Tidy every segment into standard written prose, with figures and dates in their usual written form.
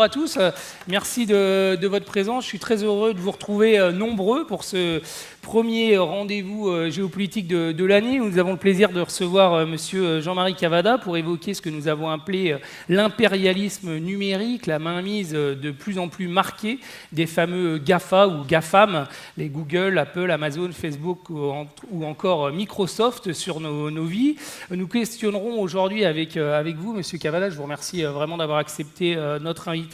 bonjour à tous. Merci de votre présence. Je suis très heureux de vous retrouver nombreux pour ce premier rendez-vous géopolitique de l'année. Nous avons le plaisir de recevoir monsieur Jean-Marie Cavada pour évoquer ce que nous avons appelé l'impérialisme numérique, la mainmise de plus en plus marquée des fameux GAFA ou GAFAM, les Google, Apple, Amazon, Facebook ou encore Microsoft sur nos vies. Nous questionnerons aujourd'hui avec vous, monsieur Cavada, je vous remercie vraiment d'avoir accepté notre invitation.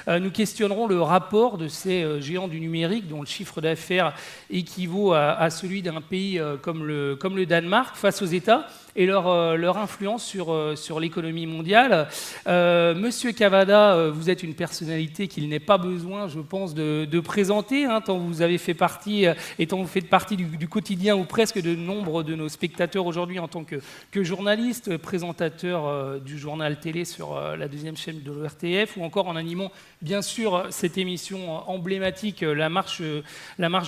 Nous questionnerons le rapport de ces géants du numérique dont le chiffre d'affaires équivaut à celui d'un pays comme le Danemark face aux États et leur influence sur l'économie mondiale. Monsieur Cavada, vous êtes une personnalité qu'il n'est pas besoin, je pense, de présenter, tant vous avez fait partie, tant vous faites partie du quotidien ou presque de nombre de nos spectateurs aujourd'hui en tant que journaliste, présentateur du journal télé sur la deuxième chaîne de l'ORTF, ou encore en animant bien sûr cette émission emblématique, La Marche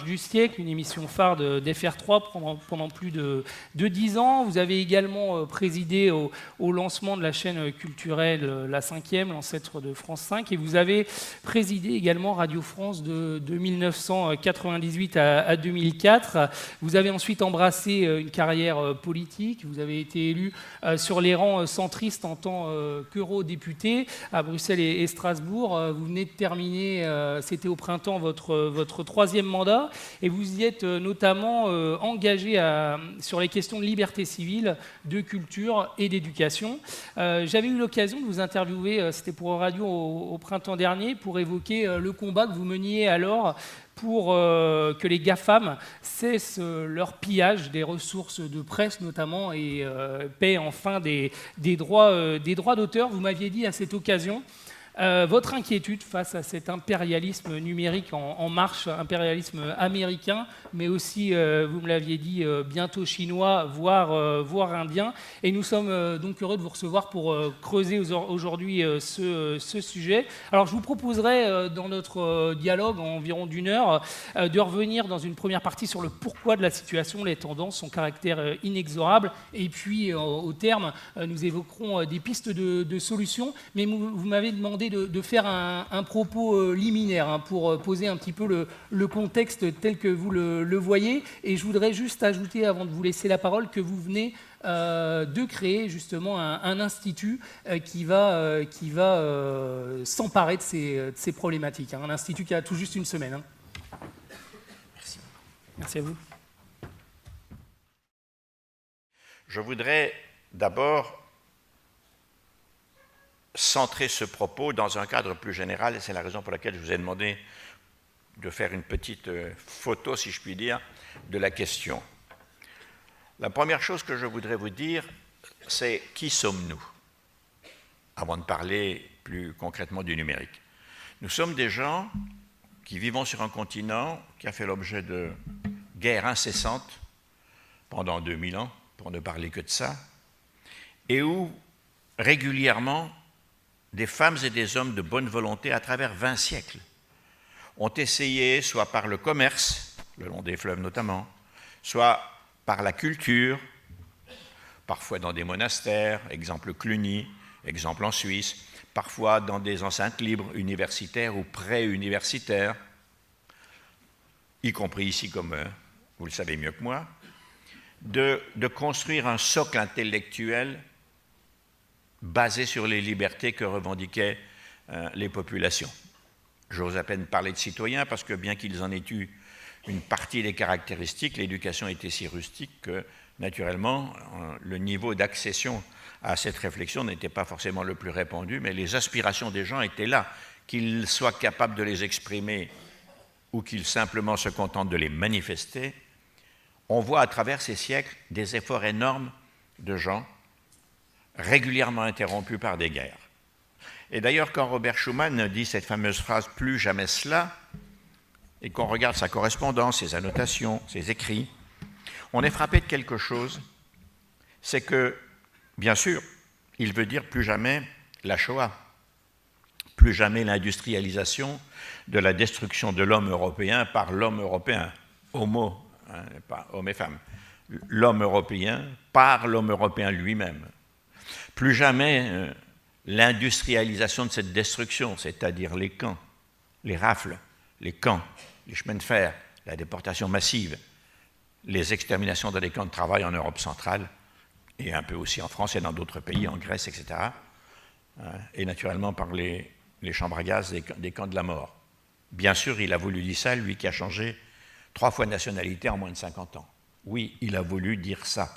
du siècle, une émission phare d'FR3 pendant plus de 10 ans. Vous avez également présidé au lancement de la chaîne culturelle La Cinquième, l'ancêtre de France 5, et vous avez présidé également Radio France de 1998 à 2004. Vous avez ensuite embrassé une carrière politique, vous avez été élu sur les rangs centristes en tant qu'eurodéputé à Bruxelles et Strasbourg. Vous venez de terminer, c'était au printemps, votre troisième mandat, et vous y êtes notamment engagé sur les questions de liberté civile, de culture et d'éducation. J'avais eu l'occasion de vous interviewer, c'était pour Radio au printemps dernier, pour évoquer le combat que vous meniez alors pour que les GAFAM cessent leur pillage des ressources de presse notamment et paient enfin des droits d'auteur. Vous m'aviez dit à cette occasion votre inquiétude face à cet impérialisme numérique en marche, impérialisme américain, mais aussi, vous me l'aviez dit, bientôt chinois, voire indien. Et nous sommes donc heureux de vous recevoir pour creuser aujourd'hui ce sujet. Alors je vous proposerai dans notre dialogue en environ d'une heure de revenir dans une première partie sur le pourquoi de la situation, les tendances, son caractère inexorable. Et puis au terme, nous évoquerons des pistes de solutions. Mais vous m'avez demandé de faire un propos liminaire pour poser un petit peu le contexte tel que vous le voyez. Et je voudrais juste ajouter, avant de vous laisser la parole, que vous venez de créer justement un institut qui va s'emparer de ces problématiques. Un institut qui a tout juste une semaine. Merci. Merci à vous. Je voudrais d'abord centrer ce propos dans un cadre plus général, et c'est la raison pour laquelle je vous ai demandé de faire une petite photo, si je puis dire, de la question. La première chose que je voudrais vous dire, c'est qui sommes-nous, avant de parler plus concrètement du numérique. Nous sommes des gens qui vivons sur un continent qui a fait l'objet de guerres incessantes pendant 2000 ans, pour ne parler que de ça, et où régulièrement des femmes et des hommes de bonne volonté à travers 20 siècles ont essayé, soit par le commerce, le long des fleuves notamment, soit par la culture, parfois dans des monastères, exemple Cluny, exemple en Suisse, parfois dans des enceintes libres, universitaires ou pré-universitaires, y compris ici comme vous le savez mieux que moi, de construire un socle intellectuel basé sur les libertés que revendiquaient les populations. J'ose à peine parler de citoyens parce que bien qu'ils en aient eu une partie des caractéristiques, l'éducation était si rustique que, naturellement, le niveau d'accession à cette réflexion n'était pas forcément le plus répandu, mais les aspirations des gens étaient là, qu'ils soient capables de les exprimer ou qu'ils simplement se contentent de les manifester. On voit à travers ces siècles des efforts énormes de gens régulièrement interrompus par des guerres. Et d'ailleurs, quand Robert Schuman dit cette fameuse phrase « plus jamais cela », et qu'on regarde sa correspondance, ses annotations, ses écrits, on est frappé de quelque chose, c'est que, bien sûr, il veut dire plus jamais la Shoah, plus jamais l'industrialisation de la destruction de l'homme européen par l'homme européen, homo, pas homme et femme, l'homme européen par l'homme européen lui-même. Plus jamais l'industrialisation de cette destruction, c'est-à-dire les camps, les rafles, les camps, les chemins de fer, la déportation massive, les exterminations dans les camps de travail en Europe centrale, et un peu aussi en France et dans d'autres pays, en Grèce, etc. Et naturellement par les chambres à gaz des camps de la mort. Bien sûr, il a voulu dire ça, lui qui a changé 3 fois de nationalité en moins de 50 ans. Oui, il a voulu dire ça.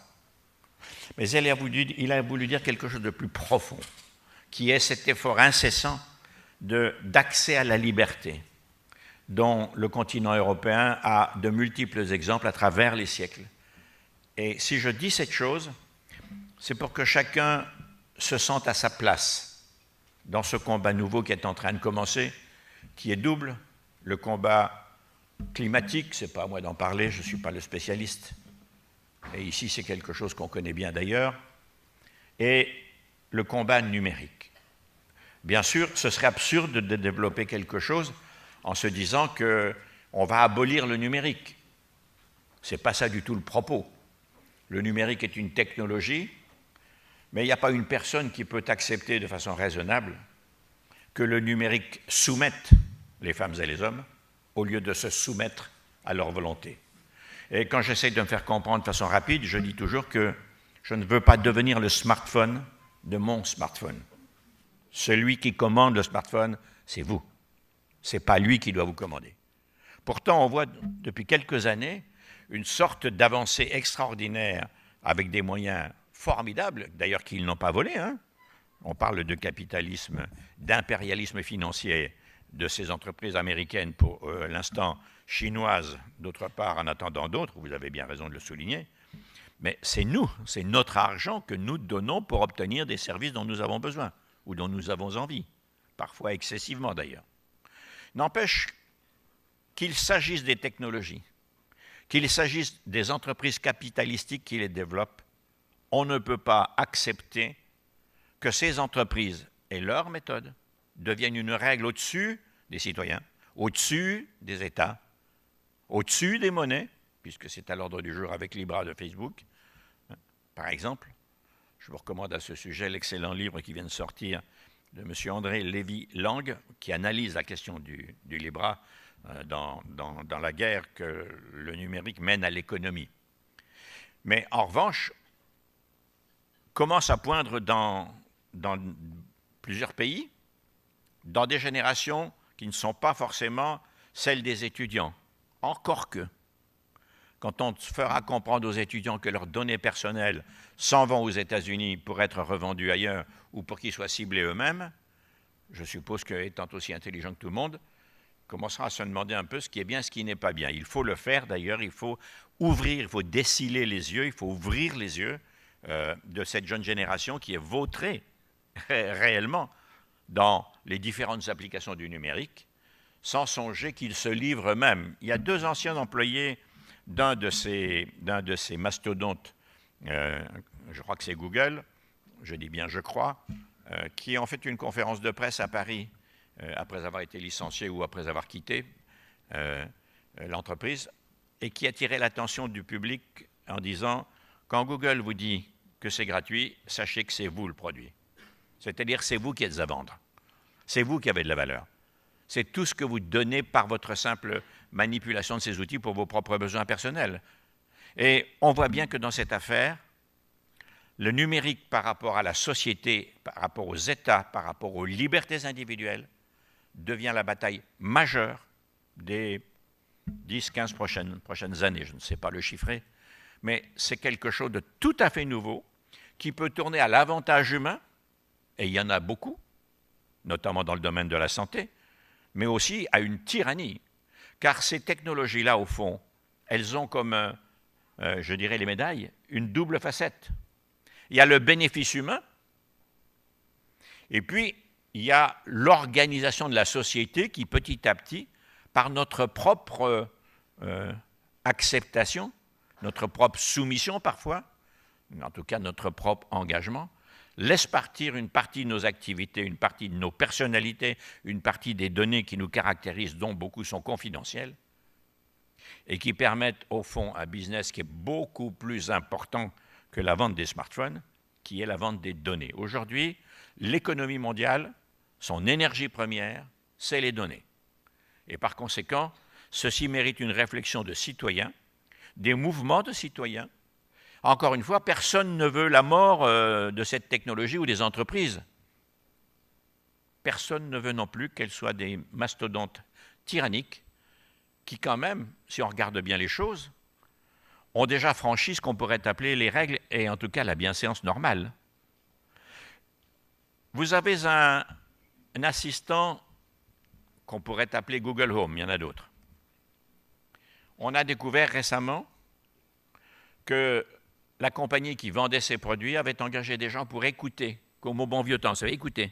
Mais il a voulu dire quelque chose de plus profond, qui est cet effort incessant d'accès à la liberté, dont le continent européen a de multiples exemples à travers les siècles. Et si je dis cette chose, c'est pour que chacun se sente à sa place dans ce combat nouveau qui est en train de commencer, qui est double, le combat climatique, ce n'est pas à moi d'en parler, je ne suis pas le spécialiste, et ici c'est quelque chose qu'on connaît bien d'ailleurs, et le combat numérique. Bien sûr, ce serait absurde de développer quelque chose en se disant qu'on va abolir le numérique. Ce n'est pas ça du tout le propos. Le numérique est une technologie, mais il n'y a pas une personne qui peut accepter de façon raisonnable que le numérique soumette les femmes et les hommes au lieu de se soumettre à leur volonté. Et quand j'essaie de me faire comprendre de façon rapide, je dis toujours que je ne veux pas devenir le smartphone de mon smartphone. Celui qui commande le smartphone, c'est vous. Ce n'est pas lui qui doit vous commander. Pourtant, on voit depuis quelques années une sorte d'avancée extraordinaire avec des moyens formidables, d'ailleurs qu'ils n'ont pas volé. Hein. On parle de capitalisme, d'impérialisme financier de ces entreprises américaines, pour l'instant chinoises, d'autre part, en attendant d'autres, vous avez bien raison de le souligner. Mais c'est nous, c'est notre argent que nous donnons pour obtenir des services dont nous avons besoin, ou dont nous avons envie, parfois excessivement d'ailleurs. N'empêche qu'il s'agisse des technologies, qu'il s'agisse des entreprises capitalistiques qui les développent, on ne peut pas accepter que ces entreprises et leurs méthodes deviennent une règle au-dessus des citoyens, au-dessus des États, au-dessus des monnaies, puisque c'est à l'ordre du jour avec Libra de Facebook, par exemple. Je vous recommande à ce sujet l'excellent livre qui vient de sortir de M. André Lévy-Lang, qui analyse la question du Libra dans la guerre que le numérique mène à l'économie. Mais en revanche, commence à poindre dans plusieurs pays, dans des générations qui ne sont pas forcément celles des étudiants. Encore que, quand on fera comprendre aux étudiants que leurs données personnelles s'en vont aux États-Unis pour être revendues ailleurs ou pour qu'ils soient ciblés eux-mêmes, je suppose qu'étant aussi intelligent que tout le monde, commencera à se demander un peu ce qui est bien, ce qui n'est pas bien. Il faut le faire d'ailleurs, il faut ouvrir, il faut déceler les yeux, il faut ouvrir les yeux de cette jeune génération qui est vautrée réellement dans les différentes applications du numérique, sans songer qu'ils se livrent eux-mêmes. Il y a 2 anciens employés d'un de ces mastodontes, je crois que c'est Google, je dis bien je crois, qui ont fait une conférence de presse à Paris après avoir été licenciés ou après avoir quitté l'entreprise, et qui attirait l'attention du public en disant « Quand Google vous dit que c'est gratuit, sachez que c'est vous le produit. C'est-à-dire c'est vous qui êtes à vendre. C'est vous qui avez de la valeur. C'est tout ce que vous donnez par votre simple manipulation de ces outils pour vos propres besoins personnels. » Et on voit bien que dans cette affaire, le numérique par rapport à la société, par rapport aux États, par rapport aux libertés individuelles, devient la bataille majeure des 10-15 prochaines années. Je ne sais pas le chiffrer, mais c'est quelque chose de tout à fait nouveau qui peut tourner à l'avantage humain, et il y en a beaucoup, notamment dans le domaine de la santé, mais aussi à une tyrannie. Car ces technologies-là, au fond, elles ont comme, je dirais les médailles, une double facette. Il y a le bénéfice humain, et puis il y a l'organisation de la société qui, petit à petit, par notre propre acceptation, notre propre soumission parfois, en tout cas notre propre engagement, laisse partir une partie de nos activités, une partie de nos personnalités, une partie des données qui nous caractérisent, dont beaucoup sont confidentielles, et qui permettent au fond un business qui est beaucoup plus important que la vente des smartphones, qui est la vente des données. Aujourd'hui, l'économie mondiale, son énergie première, c'est les données. Et par conséquent, ceci mérite une réflexion de citoyens, des mouvements de citoyens. Encore une fois, personne ne veut la mort de cette technologie ou des entreprises. Personne ne veut non plus qu'elles soient des mastodontes tyranniques qui, quand même, si on regarde bien les choses, ont déjà franchi ce qu'on pourrait appeler les règles et en tout cas la bienséance normale. Vous avez un assistant qu'on pourrait appeler Google Home, il y en a d'autres. On a découvert récemment que la compagnie qui vendait ces produits avait engagé des gens pour écouter, comme au bon vieux temps, vous savez, écouter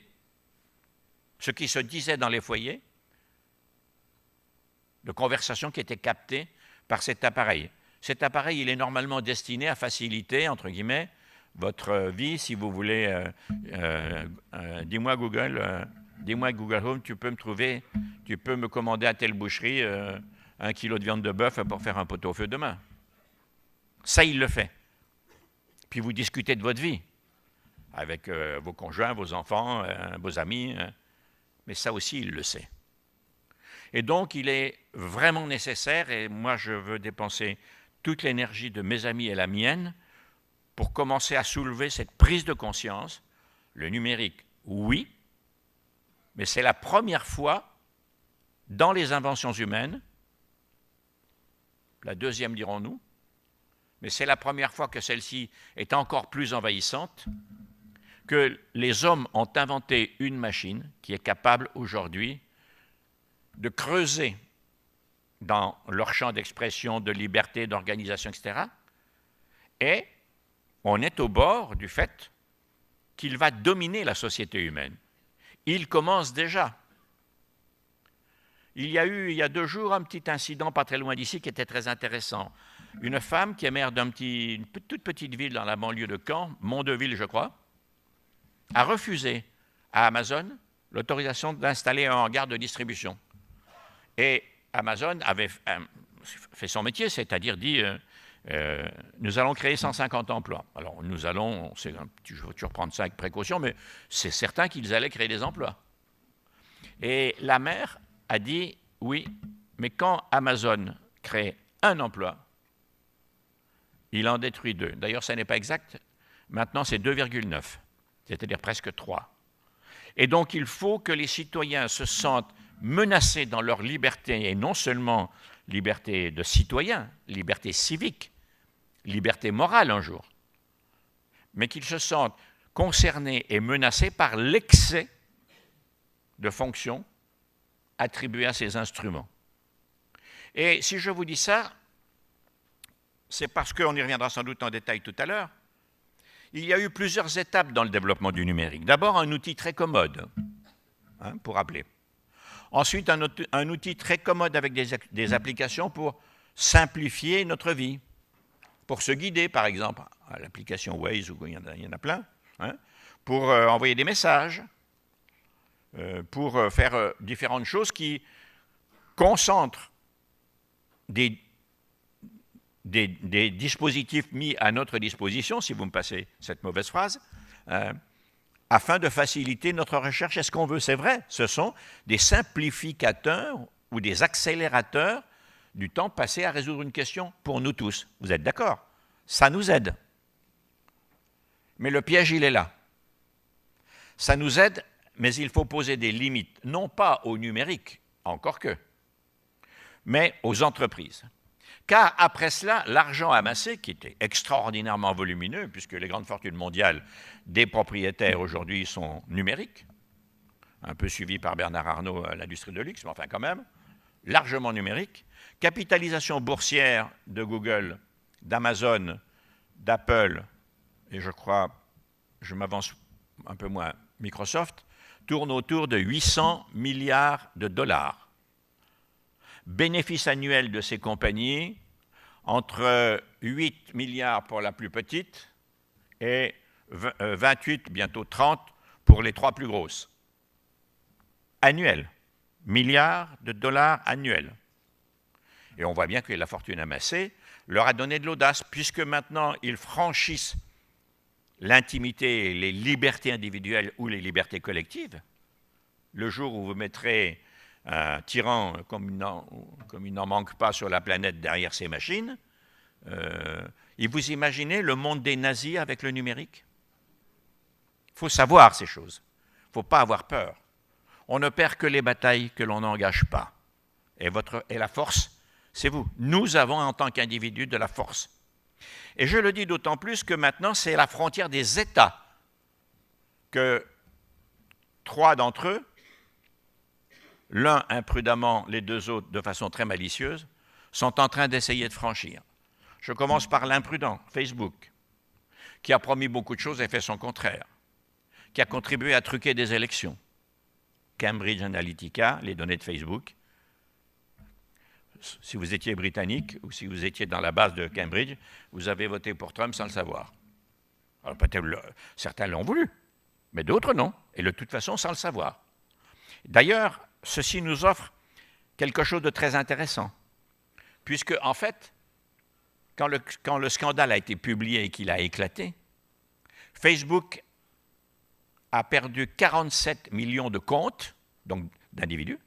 ce qui se disait dans les foyers, de conversations qui étaient captées par cet appareil. Cet appareil, il est normalement destiné à faciliter, entre guillemets, votre vie, si vous voulez, dis-moi Google Home, tu peux me commander à telle boucherie 1 kilo de viande de bœuf pour faire un pot-au-feu demain. Ça, il le fait. Puis vous discutez de votre vie avec vos conjoints, vos enfants, vos amis, mais ça aussi, il le sait. Et donc, il est vraiment nécessaire, et moi, je veux dépenser toute l'énergie de mes amis et la mienne pour commencer à soulever cette prise de conscience. Le numérique, oui, mais c'est la première fois dans les inventions humaines, la deuxième dirons-nous, mais c'est la première fois que celle-ci est encore plus envahissante, que les hommes ont inventé une machine qui est capable aujourd'hui de creuser dans leur champ d'expression, de liberté, d'organisation, etc. Et on est au bord du fait qu'il va dominer la société humaine. Il commence déjà. Il y a eu, il y a 2 jours, un petit incident pas très loin d'ici qui était très intéressant. Une femme qui est maire d'une toute petite ville dans la banlieue de Caen, Mondeville, je crois, a refusé à Amazon l'autorisation d'installer un hangar de distribution. Et Amazon avait fait son métier, c'est-à-dire dit nous allons créer 150 emplois. Alors nous allons, je veux toujours prendre ça avec précaution, mais c'est certain qu'ils allaient créer des emplois. Et la maire a dit oui, mais quand Amazon crée un emploi, il en détruit 2. D'ailleurs, ça n'est pas exact. Maintenant, c'est 2,9, c'est-à-dire presque 3. Et donc, il faut que les citoyens se sentent menacés dans leur liberté, et non seulement liberté de citoyen, liberté civique, liberté morale un jour, mais qu'ils se sentent concernés et menacés par l'excès de fonctions attribuées à ces instruments. Et si je vous dis ça, c'est parce qu'on y reviendra sans doute en détail tout à l'heure. Il y a eu plusieurs étapes dans le développement du numérique. D'abord, un outil très commode, pour rappeler. Ensuite, un outil très commode avec des applications pour simplifier notre vie, pour se guider, par exemple, à l'application Waze, où il y en a plein, pour envoyer des messages, pour faire différentes choses qui concentrent des dispositifs mis à notre disposition, si vous me passez cette mauvaise phrase, afin de faciliter notre recherche. Est-ce qu'on veut? C'est vrai, ce sont des simplificateurs ou des accélérateurs du temps passé à résoudre une question pour nous tous. Vous êtes d'accord? Ça nous aide. Mais le piège, il est là. Ça nous aide, mais il faut poser des limites, non pas au numérique, encore que, mais aux entreprises. Car après cela, l'argent amassé, qui était extraordinairement volumineux, puisque les grandes fortunes mondiales des propriétaires aujourd'hui sont numériques, un peu suivi par Bernard Arnault à l'industrie de luxe, mais enfin quand même, largement numérique, capitalisation boursière de Google, d'Amazon, d'Apple, et je crois, je m'avance un peu moins, Microsoft, tourne autour de 800 milliards de dollars. Bénéfice annuel de ces compagnies, entre 8 milliards pour la plus petite et 28, bientôt 30 pour les 3 plus grosses. Annuel. Milliards de dollars annuels. Et on voit bien que la fortune amassée leur a donné de l'audace, puisque maintenant ils franchissent l'intimité, les libertés individuelles ou les libertés collectives, le jour où vous mettrez un tyran comme il n'en manque pas sur la planète derrière ces machines, et vous imaginez le monde des nazis avec le numérique? Il faut savoir ces choses. Il ne faut pas avoir peur. On ne perd que les batailles que l'on n'engage pas. Et la force, c'est vous. Nous avons en tant qu'individus de la force. Et je le dis d'autant plus que maintenant, c'est la frontière des États que 3 d'entre eux, l'un imprudemment, les 2 autres de façon très malicieuse, sont en train d'essayer de franchir. Je commence par l'imprudent, Facebook, qui a promis beaucoup de choses et fait son contraire, qui a contribué à truquer des élections. Cambridge Analytica, les données de Facebook. Si vous étiez britannique ou si vous étiez dans la base de Cambridge, vous avez voté pour Trump sans le savoir. Alors peut-être certains l'ont voulu, mais d'autres non, et de toute façon sans le savoir. D'ailleurs, ceci nous offre quelque chose de très intéressant, puisque en fait, quand le scandale a été publié et qu'il a éclaté, Facebook a perdu 47 millions de comptes, donc d'individus.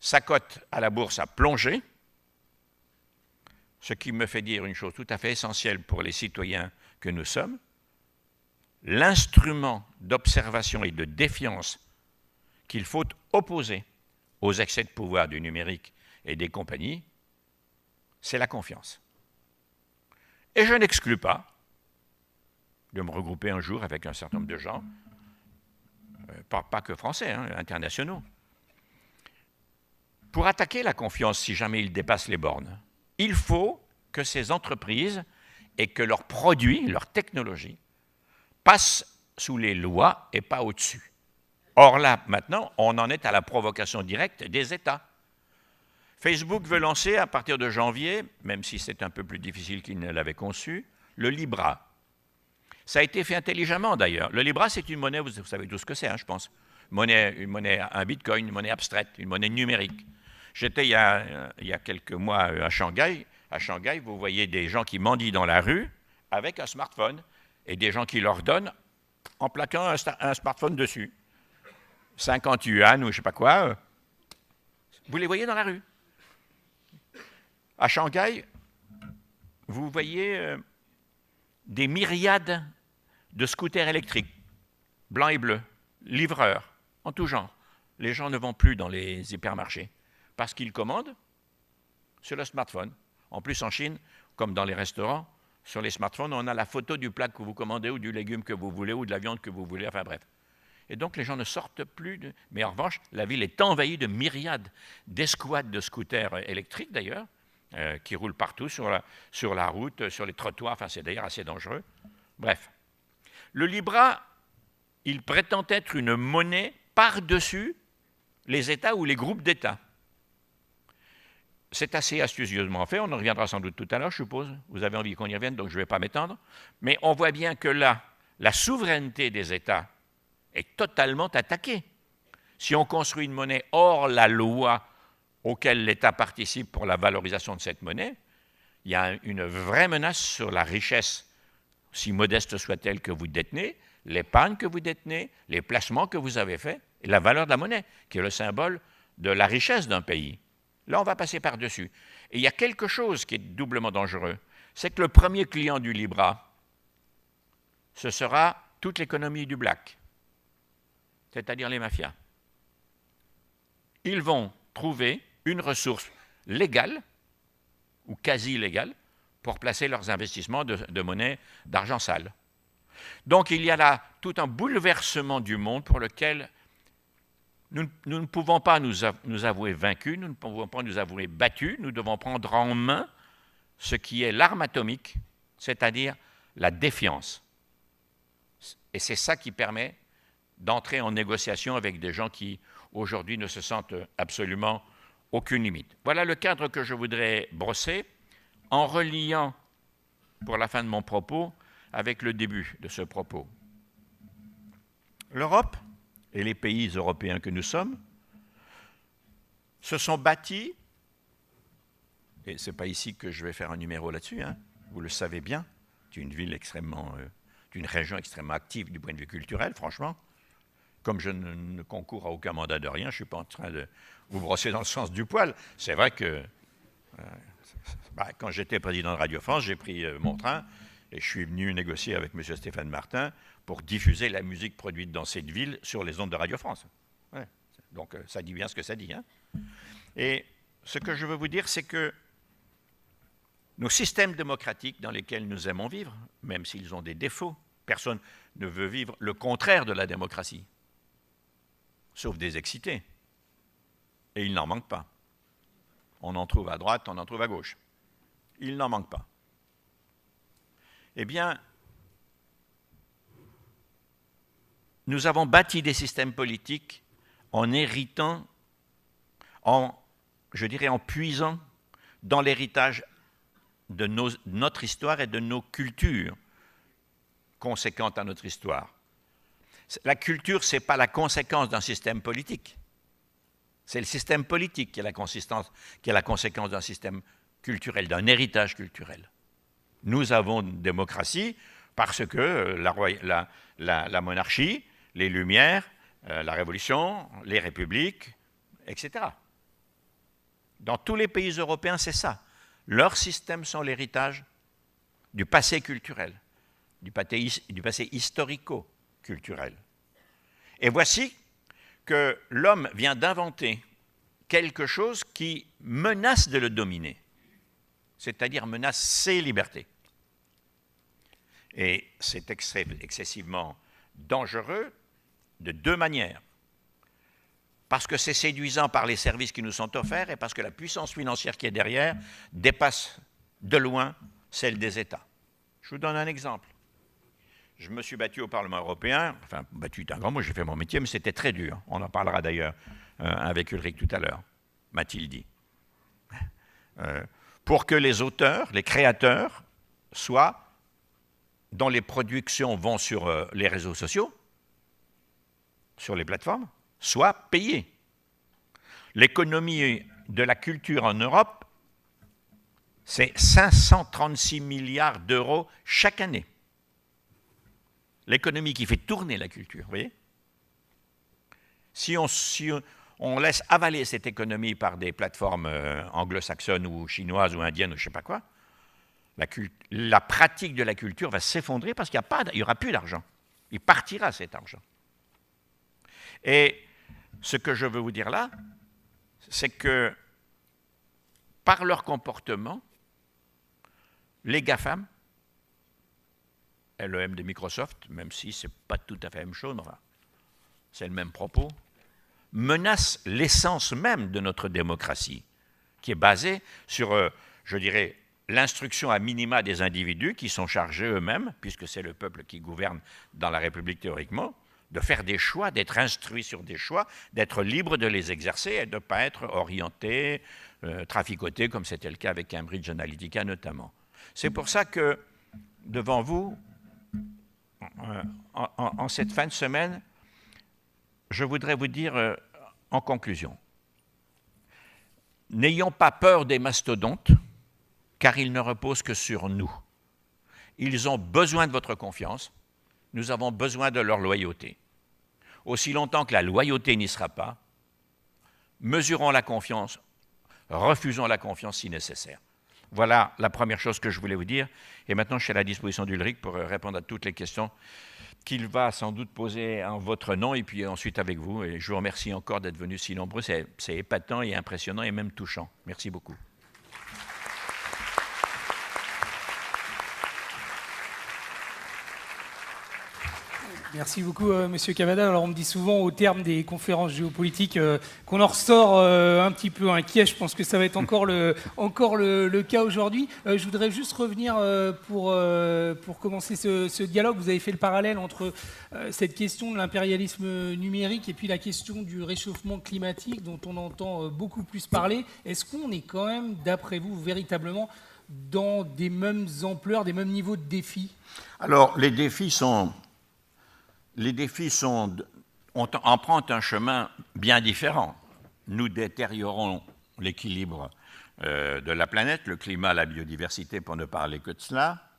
Sa cote à la bourse a plongé, ce qui me fait dire une chose tout à fait essentielle pour les citoyens que nous sommes. L'instrument d'observation et de défiance qu'il faut opposer aux excès de pouvoir du numérique et des compagnies, c'est la confiance. Et je n'exclus pas de me regrouper un jour avec un certain nombre de gens, pas que français, internationaux, pour attaquer la confiance si jamais ils dépassent les bornes. Il faut que ces entreprises et que leurs produits, leurs technologies, passent sous les lois et pas au-dessus. Or là, maintenant, on en est à la provocation directe des États. Facebook veut lancer, à partir de janvier, même si c'est un peu plus difficile qu'il ne l'avait conçu, le Libra. Ça a été fait intelligemment, d'ailleurs. Le Libra, c'est une monnaie, vous savez tout ce que c'est, je pense. Une monnaie, un bitcoin, une monnaie abstraite, une monnaie numérique. J'étais il y a quelques mois à Shanghai. À Shanghai, vous voyez des gens qui mendient dans la rue avec un smartphone et des gens qui leur donnent en plaquant un smartphone dessus. 50 yuan ou je ne sais pas quoi. Vous les voyez dans la rue. À Shanghai, vous voyez des myriades de scooters électriques, blancs et bleus, livreurs, en tout genre. Les gens ne vont plus dans les hypermarchés parce qu'ils commandent sur le smartphone. En plus, en Chine, comme dans les restaurants, sur les smartphones, on a la photo du plat que vous commandez ou du légume que vous voulez ou de la viande que vous voulez, enfin bref. Et donc, les gens ne sortent plus. Mais en revanche, la ville est envahie de myriades d'escouades de scooters électriques, d'ailleurs, qui roulent partout sur la route, sur les trottoirs. Enfin, c'est d'ailleurs assez dangereux. Bref. Le Libra, il prétend être une monnaie par-dessus les États ou les groupes d'États. C'est assez astucieusement fait, on en reviendra sans doute tout à l'heure, je suppose. Vous avez envie qu'on y revienne, donc je ne vais pas m'étendre. Mais on voit bien que là, la souveraineté des États est totalement attaquée. Si on construit une monnaie hors la loi auquel l'État participe pour la valorisation de cette monnaie, il y a une vraie menace sur la richesse, si modeste soit-elle, que vous détenez, l'épargne que vous détenez, les placements que vous avez faits, et la valeur de la monnaie, qui est le symbole de la richesse d'un pays. Là, on va passer par-dessus. Et il y a quelque chose qui est doublement dangereux, c'est que le premier client du Libra, ce sera toute l'économie du black, c'est-à-dire les mafias. Ils vont trouver une ressource légale, ou quasi légale, pour placer leurs investissements de monnaie, d'argent sale. Donc il y a là tout un bouleversement du monde pour lequel nous ne pouvons pas nous avouer vaincus, nous ne pouvons pas nous avouer battus, nous devons prendre en main ce qui est l'arme atomique, c'est-à-dire la défiance. Et c'est ça qui permet d'entrer en négociation avec des gens qui, aujourd'hui, ne se sentent absolument aucune limite. Voilà le cadre que je voudrais brosser en reliant, pour la fin de mon propos, avec le début de ce propos. L'Europe et les pays européens que nous sommes se sont bâtis, et ce n'est pas ici que je vais faire un numéro là-dessus, vous le savez bien, c'est une ville extrêmement C'est une région extrêmement active du point de vue culturel, franchement. Comme je ne concours à aucun mandat de rien, je ne suis pas en train de vous brosser dans le sens du poil. C'est vrai que quand j'étais président de Radio France, j'ai pris mon train et je suis venu négocier avec M. Stéphane Martin pour diffuser la musique produite dans cette ville sur les ondes de Radio France. Ouais. Donc ça dit bien ce que ça dit. Hein. Et ce que je veux vous dire, c'est que nos systèmes démocratiques dans lesquels nous aimons vivre, même s'ils ont des défauts, personne ne veut vivre le contraire de la démocratie, sauf des excités. Et il n'en manque pas. On en trouve à droite, on en trouve à gauche. Il n'en manque pas. Eh bien, nous avons bâti des systèmes politiques en héritant, je dirais en puisant dans l'héritage de notre histoire et de nos cultures conséquentes à notre histoire. La culture, ce n'est pas la conséquence d'un système politique. C'est le système politique qui est la conséquence d'un système culturel, d'un héritage culturel. Nous avons une démocratie parce que la monarchie, les Lumières, la Révolution, les républiques, etc. Dans tous les pays européens, c'est ça. Leurs systèmes sont l'héritage du passé culturel, du passé historico-culturel. Et voici que l'homme vient d'inventer quelque chose qui menace de le dominer, c'est-à-dire menace ses libertés. Et c'est excessivement dangereux de deux manières. Parce que c'est séduisant par les services qui nous sont offerts et parce que la puissance financière qui est derrière dépasse de loin celle des États. Je vous donne un exemple. Je me suis battu au Parlement européen, enfin, battu est un grand mot, j'ai fait mon métier, mais c'était très dur. On en parlera d'ailleurs avec Ulrich tout à l'heure, m'a-t-il dit. Pour que les auteurs, les créateurs, soient, dont les productions vont sur les réseaux sociaux, sur les plateformes, soient payés. L'économie de la culture en Europe, c'est 536 milliards d'euros chaque année. L'économie qui fait tourner la culture, vous voyez? Si on laisse avaler cette économie par des plateformes anglo-saxonnes ou chinoises ou indiennes ou je ne sais pas quoi, la pratique de la culture va s'effondrer parce qu'il n'y aura plus d'argent. Il partira cet argent. Et ce que je veux vous dire là, c'est que par leur comportement, les GAFAM, LEM de Microsoft, même si ce n'est pas tout à fait la même chose, enfin, c'est le même propos, menacent l'essence même de notre démocratie, qui est basée sur, je dirais, l'instruction à minima des individus qui sont chargés eux-mêmes, puisque c'est le peuple qui gouverne dans la République théoriquement, de faire des choix, d'être instruits sur des choix, d'être libre de les exercer et de ne pas être orienté, traficoté, comme c'était le cas avec Cambridge Analytica notamment. C'est pour ça que, devant vous, en cette fin de semaine, je voudrais vous dire en conclusion, n'ayons pas peur des mastodontes, car ils ne reposent que sur nous. Ils ont besoin de votre confiance, nous avons besoin de leur loyauté. Aussi longtemps que la loyauté n'y sera pas, mesurons la confiance, refusons la confiance si nécessaire. Voilà la première chose que je voulais vous dire. Et maintenant, je suis à la disposition d'Ulrich pour répondre à toutes les questions qu'il va sans doute poser en votre nom et puis ensuite avec vous. Et je vous remercie encore d'être venus si nombreux. C'est épatant et impressionnant et même touchant. Merci beaucoup. Merci beaucoup, Monsieur Cavada. Alors, on me dit souvent au terme des conférences géopolitiques qu'on en ressort un petit peu inquiet. Je pense que ça va être encore le cas aujourd'hui. Je voudrais juste revenir pour commencer ce dialogue. Vous avez fait le parallèle entre cette question de l'impérialisme numérique et puis la question du réchauffement climatique dont on entend beaucoup plus parler. Est-ce qu'on est quand même, d'après vous, véritablement dans des mêmes ampleurs, des mêmes niveaux de défis? Alors, les défis empruntent un chemin bien différent. Nous détériorons l'équilibre de la planète, le climat, la biodiversité, pour ne parler que de cela.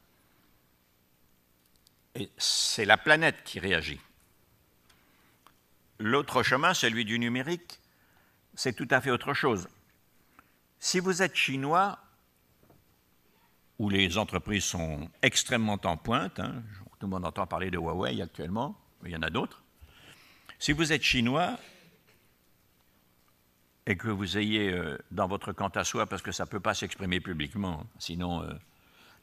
Et c'est la planète qui réagit. L'autre chemin, celui du numérique, c'est tout à fait autre chose. Si vous êtes chinois, où les entreprises sont extrêmement en pointe, hein, tout le monde entend parler de Huawei actuellement, mais il y en a d'autres. Si vous êtes chinois et que vous ayez dans votre quant à soi, parce que ça ne peut pas s'exprimer publiquement, sinon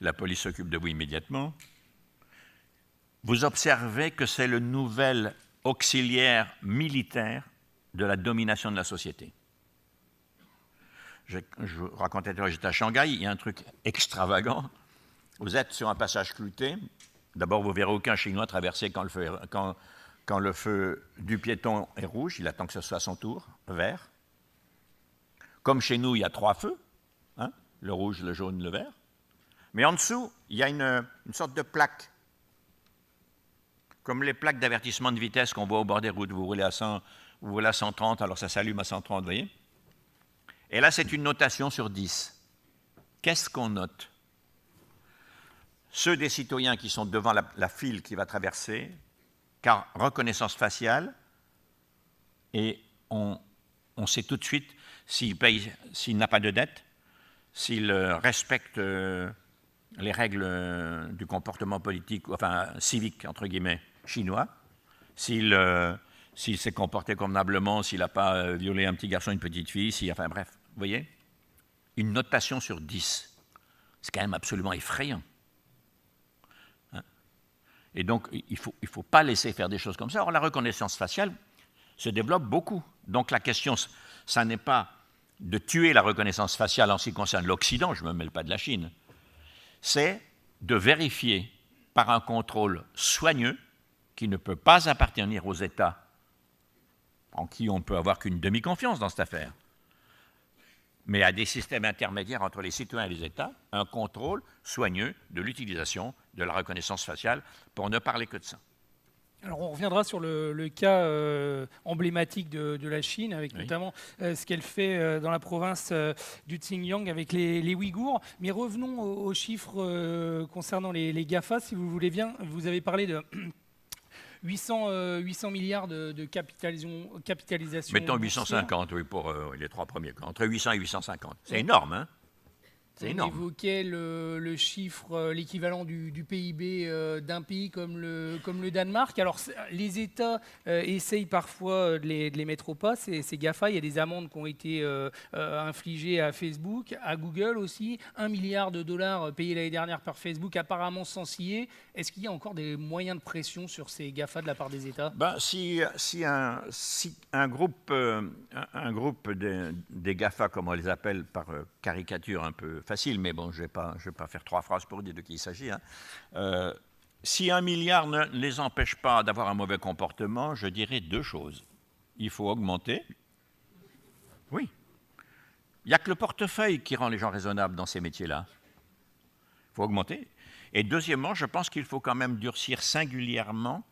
la police s'occupe de vous immédiatement, vous observez que c'est le nouvel auxiliaire militaire de la domination de la société. Je vous racontais que j'étais à Shanghai, il y a un truc extravagant. Vous êtes sur un passage clouté. D'abord, vous ne verrez aucun Chinois traverser quand le feu du piéton est rouge. Il attend que ce soit son tour, vert. Comme chez nous, il y a 3 feux, hein, le rouge, le jaune, le vert. Mais en dessous, il y a une sorte de plaque, comme les plaques d'avertissement de vitesse qu'on voit au bord des routes. Vous roulez à 100, vous roulez à 130, alors ça s'allume à 130, vous voyez. Et là, c'est une notation sur 10. Qu'est-ce qu'on note? Ceux des citoyens qui sont devant la file qui va traverser, car reconnaissance faciale, et on sait tout de suite s'il paye, s'il n'a pas de dette, s'il respecte les règles du comportement politique, enfin civique, entre guillemets, chinois, s'il s'est comporté convenablement, s'il n'a pas violé un petit garçon, une petite fille, enfin bref, vous voyez, une notation sur 10. C'est quand même absolument effrayant. Hein? Et donc, il ne faut pas laisser faire des choses comme ça. Or, la reconnaissance faciale se développe beaucoup. Donc, la question, ça n'est pas de tuer la reconnaissance faciale en ce qui concerne l'Occident, je ne me mêle pas de la Chine, c'est de vérifier par un contrôle soigneux qui ne peut pas appartenir aux États en qui on peut avoir qu'une demi-confiance dans cette affaire, mais à des systèmes intermédiaires entre les citoyens et les États, un contrôle soigneux de l'utilisation de la reconnaissance faciale, pour ne parler que de ça. Alors on reviendra sur le cas emblématique de la Chine, avec notamment ce qu'elle fait dans la province du Xinjiang avec les Ouïghours. Mais revenons aux chiffres concernant les GAFA, si vous voulez bien. Vous avez parlé de 800 milliards de capitalisation. Mettons 850, oui, pour les 3 premiers. Entre 800 et 850. C'est énorme, hein? C'est énorme. On évoquait le chiffre, l'équivalent du PIB d'un pays comme le Danemark. Alors, les États essayent parfois de les mettre au pas, ces GAFA. Il y a des amendes qui ont été infligées à Facebook, à Google aussi. 1 milliard de dollars payés l'année dernière par Facebook, apparemment sans scier. Est-ce qu'il y a encore des moyens de pression sur ces GAFA de la part des États? Si un groupe des GAFA, comme on les appelle par caricature un peu facile, mais bon, je ne vais pas faire 3 phrases pour dire de qui il s'agit. Hein. Si 1 milliard ne les empêche pas d'avoir un mauvais comportement, je dirais 2 choses. Il faut augmenter. Oui. Il n'y a que le portefeuille qui rend les gens raisonnables dans ces métiers-là. Il faut augmenter. Et deuxièmement, je pense qu'il faut quand même durcir singulièrement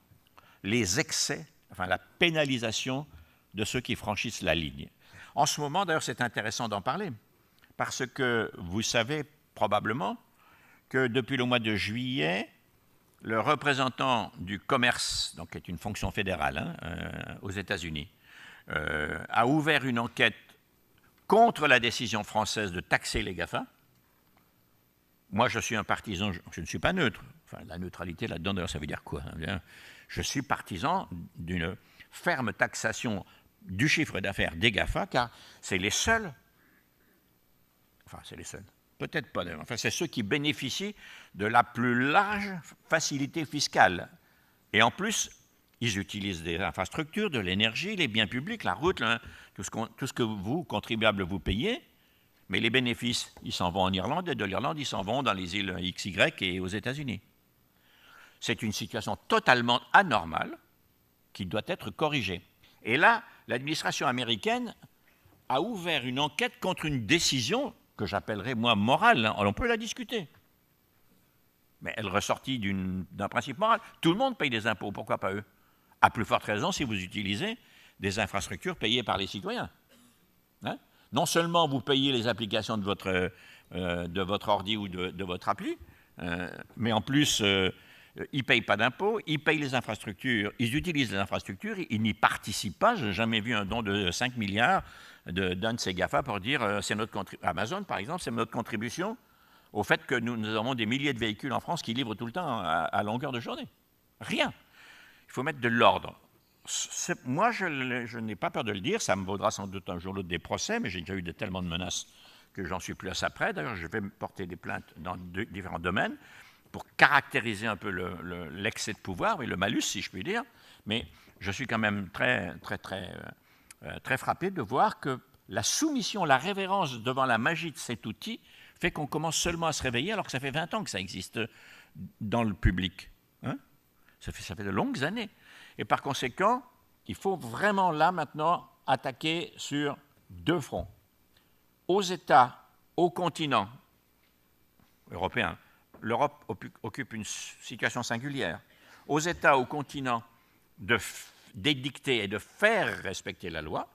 les excès, enfin la pénalisation de ceux qui franchissent la ligne. En ce moment, d'ailleurs, c'est intéressant d'en parler, parce que vous savez probablement que depuis le mois de juillet, le représentant du commerce, donc qui est une fonction fédérale aux États-Unis, a ouvert une enquête contre la décision française de taxer les GAFA. Moi, je suis un partisan, je ne suis pas neutre. Enfin, la neutralité là-dedans, d'ailleurs, ça veut dire quoi, hein? Je suis partisan d'une ferme taxation du chiffre d'affaires des GAFA, car c'est les seuls, enfin c'est les seuls, peut-être pas d'ailleurs, enfin c'est ceux qui bénéficient de la plus large facilité fiscale. Et en plus, ils utilisent des infrastructures, de l'énergie, les biens publics, la route, tout ce que vous, contribuables, vous payez, mais les bénéfices, ils s'en vont en Irlande, et de l'Irlande, ils s'en vont dans les îles XY et aux États-Unis. C'est une situation totalement anormale qui doit être corrigée. Et là, l'administration américaine a ouvert une enquête contre une décision que j'appellerais, moi, morale. On peut la discuter. Mais elle ressortit d'un principe moral. Tout le monde paye des impôts, pourquoi pas eux? À plus forte raison si vous utilisez des infrastructures payées par les citoyens. Hein? Non seulement vous payez les applications de votre ordi ou de votre appli, mais en plus, ils ne payent pas d'impôts, ils payent les infrastructures, ils utilisent les infrastructures, ils n'y participent pas. Je n'ai jamais vu un don de 5 milliards d'un de ces GAFA pour dire c'est notre Amazon, par exemple, c'est notre contribution au fait que nous avons des milliers de véhicules en France qui livrent tout le temps à longueur de journée. Rien. Il faut mettre de l'ordre. Moi, je n'ai pas peur de le dire, ça me vaudra sans doute un jour ou l'autre des procès, mais j'ai déjà eu tellement de menaces que j'en suis plus à ça près. D'ailleurs, je vais me porter des plaintes dans différents domaines pour caractériser un peu l'excès de pouvoir et le malus, si je puis dire. Mais je suis quand même très frappé de voir que la soumission, la révérence devant la magie de cet outil fait qu'on commence seulement à se réveiller alors que ça fait 20 ans que ça existe dans le public. Hein? Ça fait de longues années. Et par conséquent, il faut vraiment là maintenant attaquer sur 2 fronts. Aux États, au continent européen, l'Europe occupe une situation singulière. Aux États, au continent, d'édicter et de faire respecter la loi,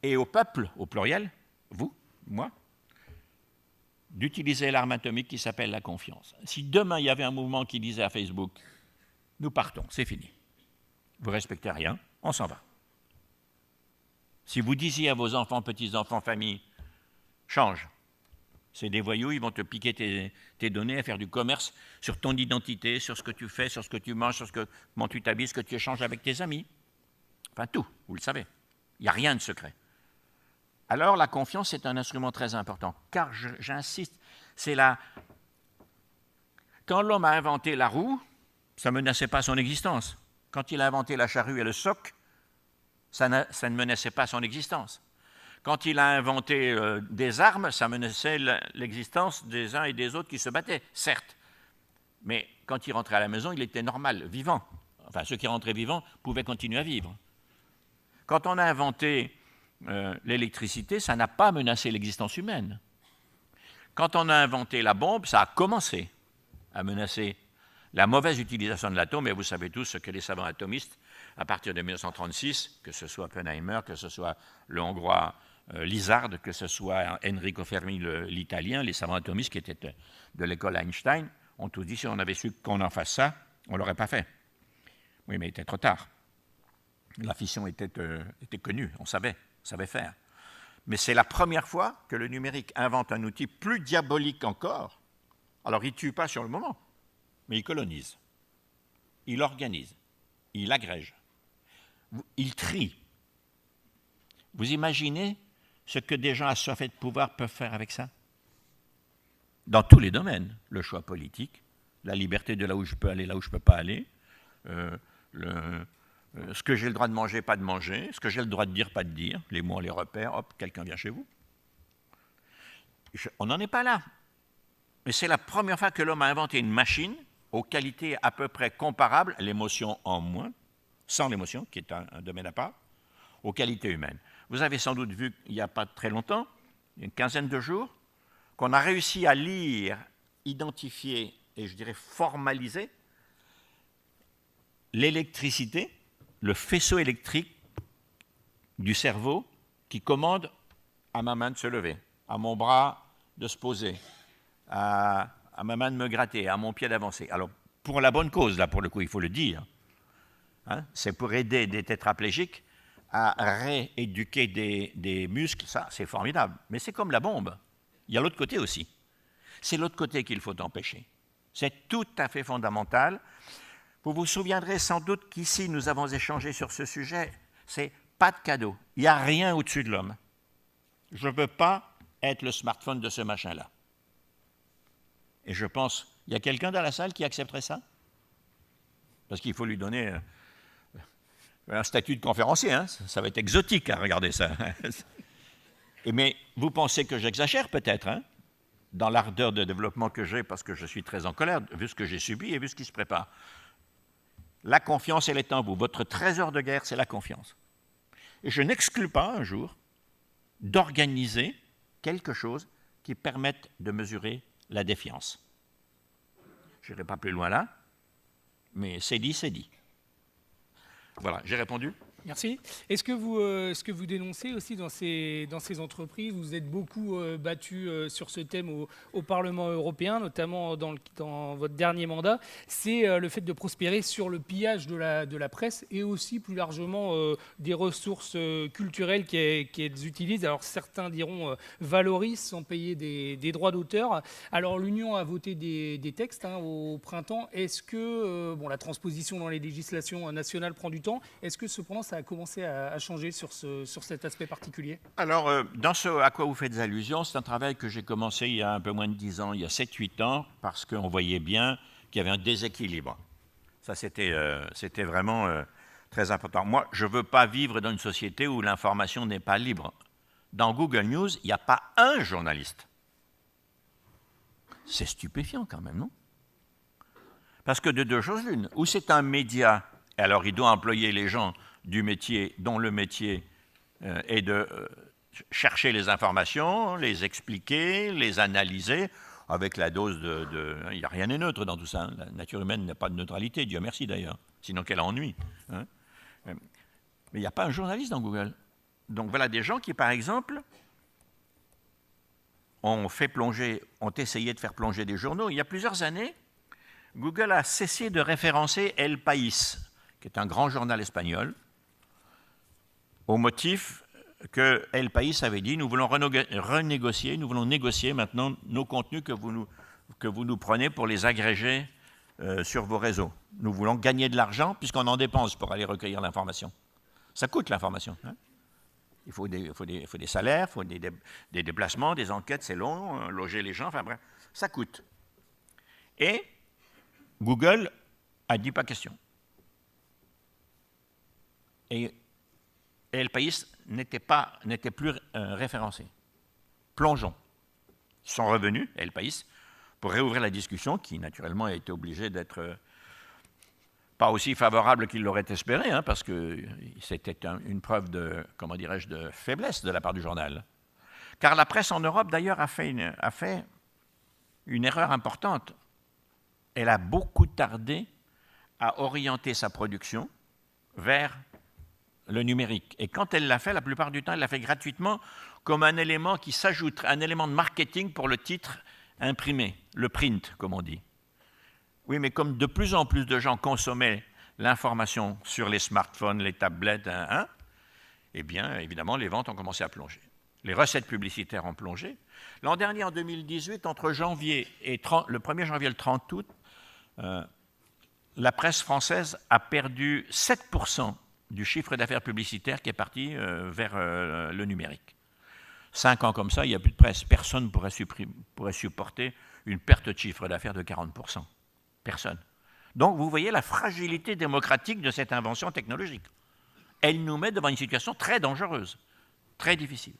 et au peuple, au pluriel, vous, moi, d'utiliser l'arme atomique qui s'appelle la confiance. Si demain il y avait un mouvement qui disait à Facebook, nous partons, c'est fini. Vous ne respectez rien, on s'en va. Si vous disiez à vos enfants, petits-enfants, famille, change. C'est des voyous, ils vont te piquer tes données, à faire du commerce sur ton identité, sur ce que tu fais, sur ce que tu manges, sur comment tu t'habilles, ce que tu échanges avec tes amis. Enfin tout, vous le savez. Il n'y a rien de secret. Alors la confiance est un instrument très important, car j'insiste, c'est là. Quand l'homme a inventé la roue, ça ne menaçait pas son existence. Quand il a inventé la charrue et le soc, ça ne menaçait pas son existence. Quand il a inventé des armes, ça menaçait l'existence des uns et des autres qui se battaient, certes. Mais quand il rentrait à la maison, il était normal, vivant. Enfin, ceux qui rentraient vivants pouvaient continuer à vivre. Quand on a inventé l'électricité, ça n'a pas menacé l'existence humaine. Quand on a inventé la bombe, ça a commencé à menacer la mauvaise utilisation de l'atome, et vous savez tous ce que les savants atomistes, à partir de 1936, que ce soit Oppenheimer, que ce soit le Hongrois Lizard, que ce soit Enrico Fermi, l'Italien, les savants atomistes qui étaient de l'école Einstein, ont tous dit si on avait su qu'on en fasse ça, on ne l'aurait pas fait. Oui, mais il était trop tard. La fission était connue, on savait faire. Mais c'est la première fois que le numérique invente un outil plus diabolique encore. Alors, il ne tue pas sur le moment, mais il colonise, il organise, il agrège, il trie. Vous imaginez ce que des gens assoiffés de pouvoir peuvent faire avec ça? Dans tous les domaines, le choix politique, la liberté de là où je peux aller, là où je ne peux pas aller, ce que j'ai le droit de manger, pas de manger, ce que j'ai le droit de dire, pas de dire, les mots, on les repère, hop, quelqu'un vient chez vous. On n'en est pas là. Mais c'est la première fois que l'homme a inventé une machine aux qualités à peu près comparables, l'émotion en moins, sans l'émotion, qui est un domaine à part, aux qualités humaines. Vous avez sans doute vu, il n'y a pas très longtemps, une quinzaine de jours, qu'on a réussi à lire, identifier et je dirais formaliser l'électricité, le faisceau électrique du cerveau qui commande à ma main de se lever, à mon bras de se poser, à ma main de me gratter, à mon pied d'avancer. Alors, pour la bonne cause, là, pour le coup, il faut le dire. Hein, c'est pour aider des tétraplégiques à rééduquer des muscles, ça, c'est formidable. Mais c'est comme la bombe. Il y a l'autre côté aussi. C'est l'autre côté qu'il faut empêcher. C'est tout à fait fondamental. Vous vous souviendrez sans doute qu'ici, nous avons échangé sur ce sujet. C'est pas de cadeau. Il n'y a rien au-dessus de l'homme. Je ne veux pas être le smartphone de ce machin-là. Et je pense, il y a quelqu'un dans la salle qui accepterait ça? Parce qu'il faut lui donner un statut de conférencier. Hein? Ça va être exotique à regarder ça. Mais vous pensez que j'exagère peut-être, hein? Dans l'ardeur de développement que j'ai, parce que je suis très en colère, vu ce que j'ai subi et vu ce qui se prépare. La confiance, elle est en vous. Votre trésor de guerre, c'est la confiance. Et je n'exclus pas un jour d'organiser quelque chose qui permette de mesurer la défiance. Je n'irai pas plus loin là, mais c'est dit, c'est dit. Voilà, j'ai répondu. Merci. Ce que vous dénoncez aussi dans ces entreprises, vous êtes beaucoup battu sur ce thème au Parlement européen, notamment dans votre dernier mandat, c'est le fait de prospérer sur le pillage de la presse et aussi plus largement des ressources culturelles qu'elles utilisent. Alors certains diront valorisent sans payer des droits d'auteur. Alors l'Union a voté des textes au printemps. Est-ce que la transposition dans les législations nationales prend du temps? Est-ce que cependant ça a commencé à changer sur cet aspect particulier? Alors, dans ce à quoi vous faites allusion, c'est un travail que j'ai commencé il y a un peu moins de 10 ans, il y a 7-8 ans, parce qu'on voyait bien qu'il y avait un déséquilibre. Ça, c'était vraiment très important. Moi, je ne veux pas vivre dans une société où l'information n'est pas libre. Dans Google News, il n'y a pas un journaliste. C'est stupéfiant quand même, non? Parce que de deux choses l'une, ou c'est un média, et alors il doit employer les gens du métier, dont le métier est de chercher les informations, les expliquer, les analyser, avec la dose il n'y a rien de neutre dans tout ça. La nature humaine n'a pas de neutralité, Dieu merci d'ailleurs, sinon qu'elle ennuie. Hein. Mais il n'y a pas un journaliste dans Google. Donc voilà des gens qui, par exemple, ont essayé de faire plonger des journaux. Il y a plusieurs années, Google a cessé de référencer El País, qui est un grand journal espagnol, au motif que El País avait dit « nous voulons renégocier, nous voulons négocier maintenant nos contenus que vous nous prenez pour les agréger sur vos réseaux. Nous voulons gagner de l'argent puisqu'on en dépense pour aller recueillir l'information. » Ça coûte l'information. Hein. Il faut des salaires, il faut des déplacements, des enquêtes, c'est long, loger les gens, enfin bref, ça coûte. Et Google a dit pas question. Et El País n'était plus référencé. Plongeons. Ils sont revenus, El País, pour réouvrir la discussion, qui naturellement a été obligée d'être pas aussi favorable qu'ils l'auraient espéré, hein, parce que c'était une preuve de, comment dirais-je, de faiblesse de la part du journal. Car la presse en Europe, d'ailleurs, a fait une erreur importante. Elle a beaucoup tardé à orienter sa production vers le numérique. Et quand elle l'a fait, la plupart du temps, elle l'a fait gratuitement comme un élément qui s'ajoute, un élément de marketing pour le titre imprimé, le print, comme on dit. Oui, mais comme de plus en plus de gens consommaient l'information sur les smartphones, les tablettes, eh bien, évidemment, les ventes ont commencé à plonger. Les recettes publicitaires ont plongé. L'an dernier, en 2018, entre le 1er janvier et le 30 août, la presse française a perdu 7% du chiffre d'affaires publicitaire qui est parti vers le numérique. 5 ans comme ça, il n'y a plus de presse. Personne ne pourrait supporter une perte de chiffre d'affaires de 40%. Personne. Donc, vous voyez la fragilité démocratique de cette invention technologique. Elle nous met devant une situation très dangereuse, très difficile.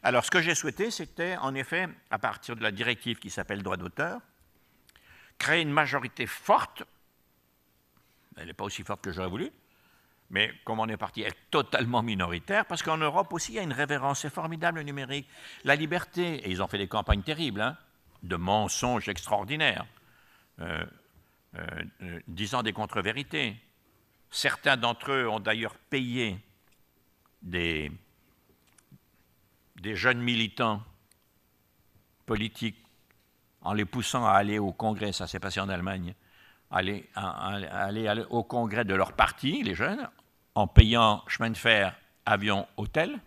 Alors, ce que j'ai souhaité, c'était, en effet, à partir de la directive qui s'appelle droit d'auteur, créer une majorité forte. Elle n'est pas aussi forte que j'aurais voulu, mais comme on est parti, elle est totalement minoritaire, parce qu'en Europe aussi, il y a une révérence, c'est formidable le numérique. La liberté, et ils ont fait des campagnes terribles, de mensonges extraordinaires, disant des contre-vérités. Certains d'entre eux ont d'ailleurs payé des jeunes militants politiques en les poussant à aller au Congrès, ça s'est passé en Allemagne, aller au Congrès de leur parti, les jeunes, en payant chemin de fer, avion, hôtel,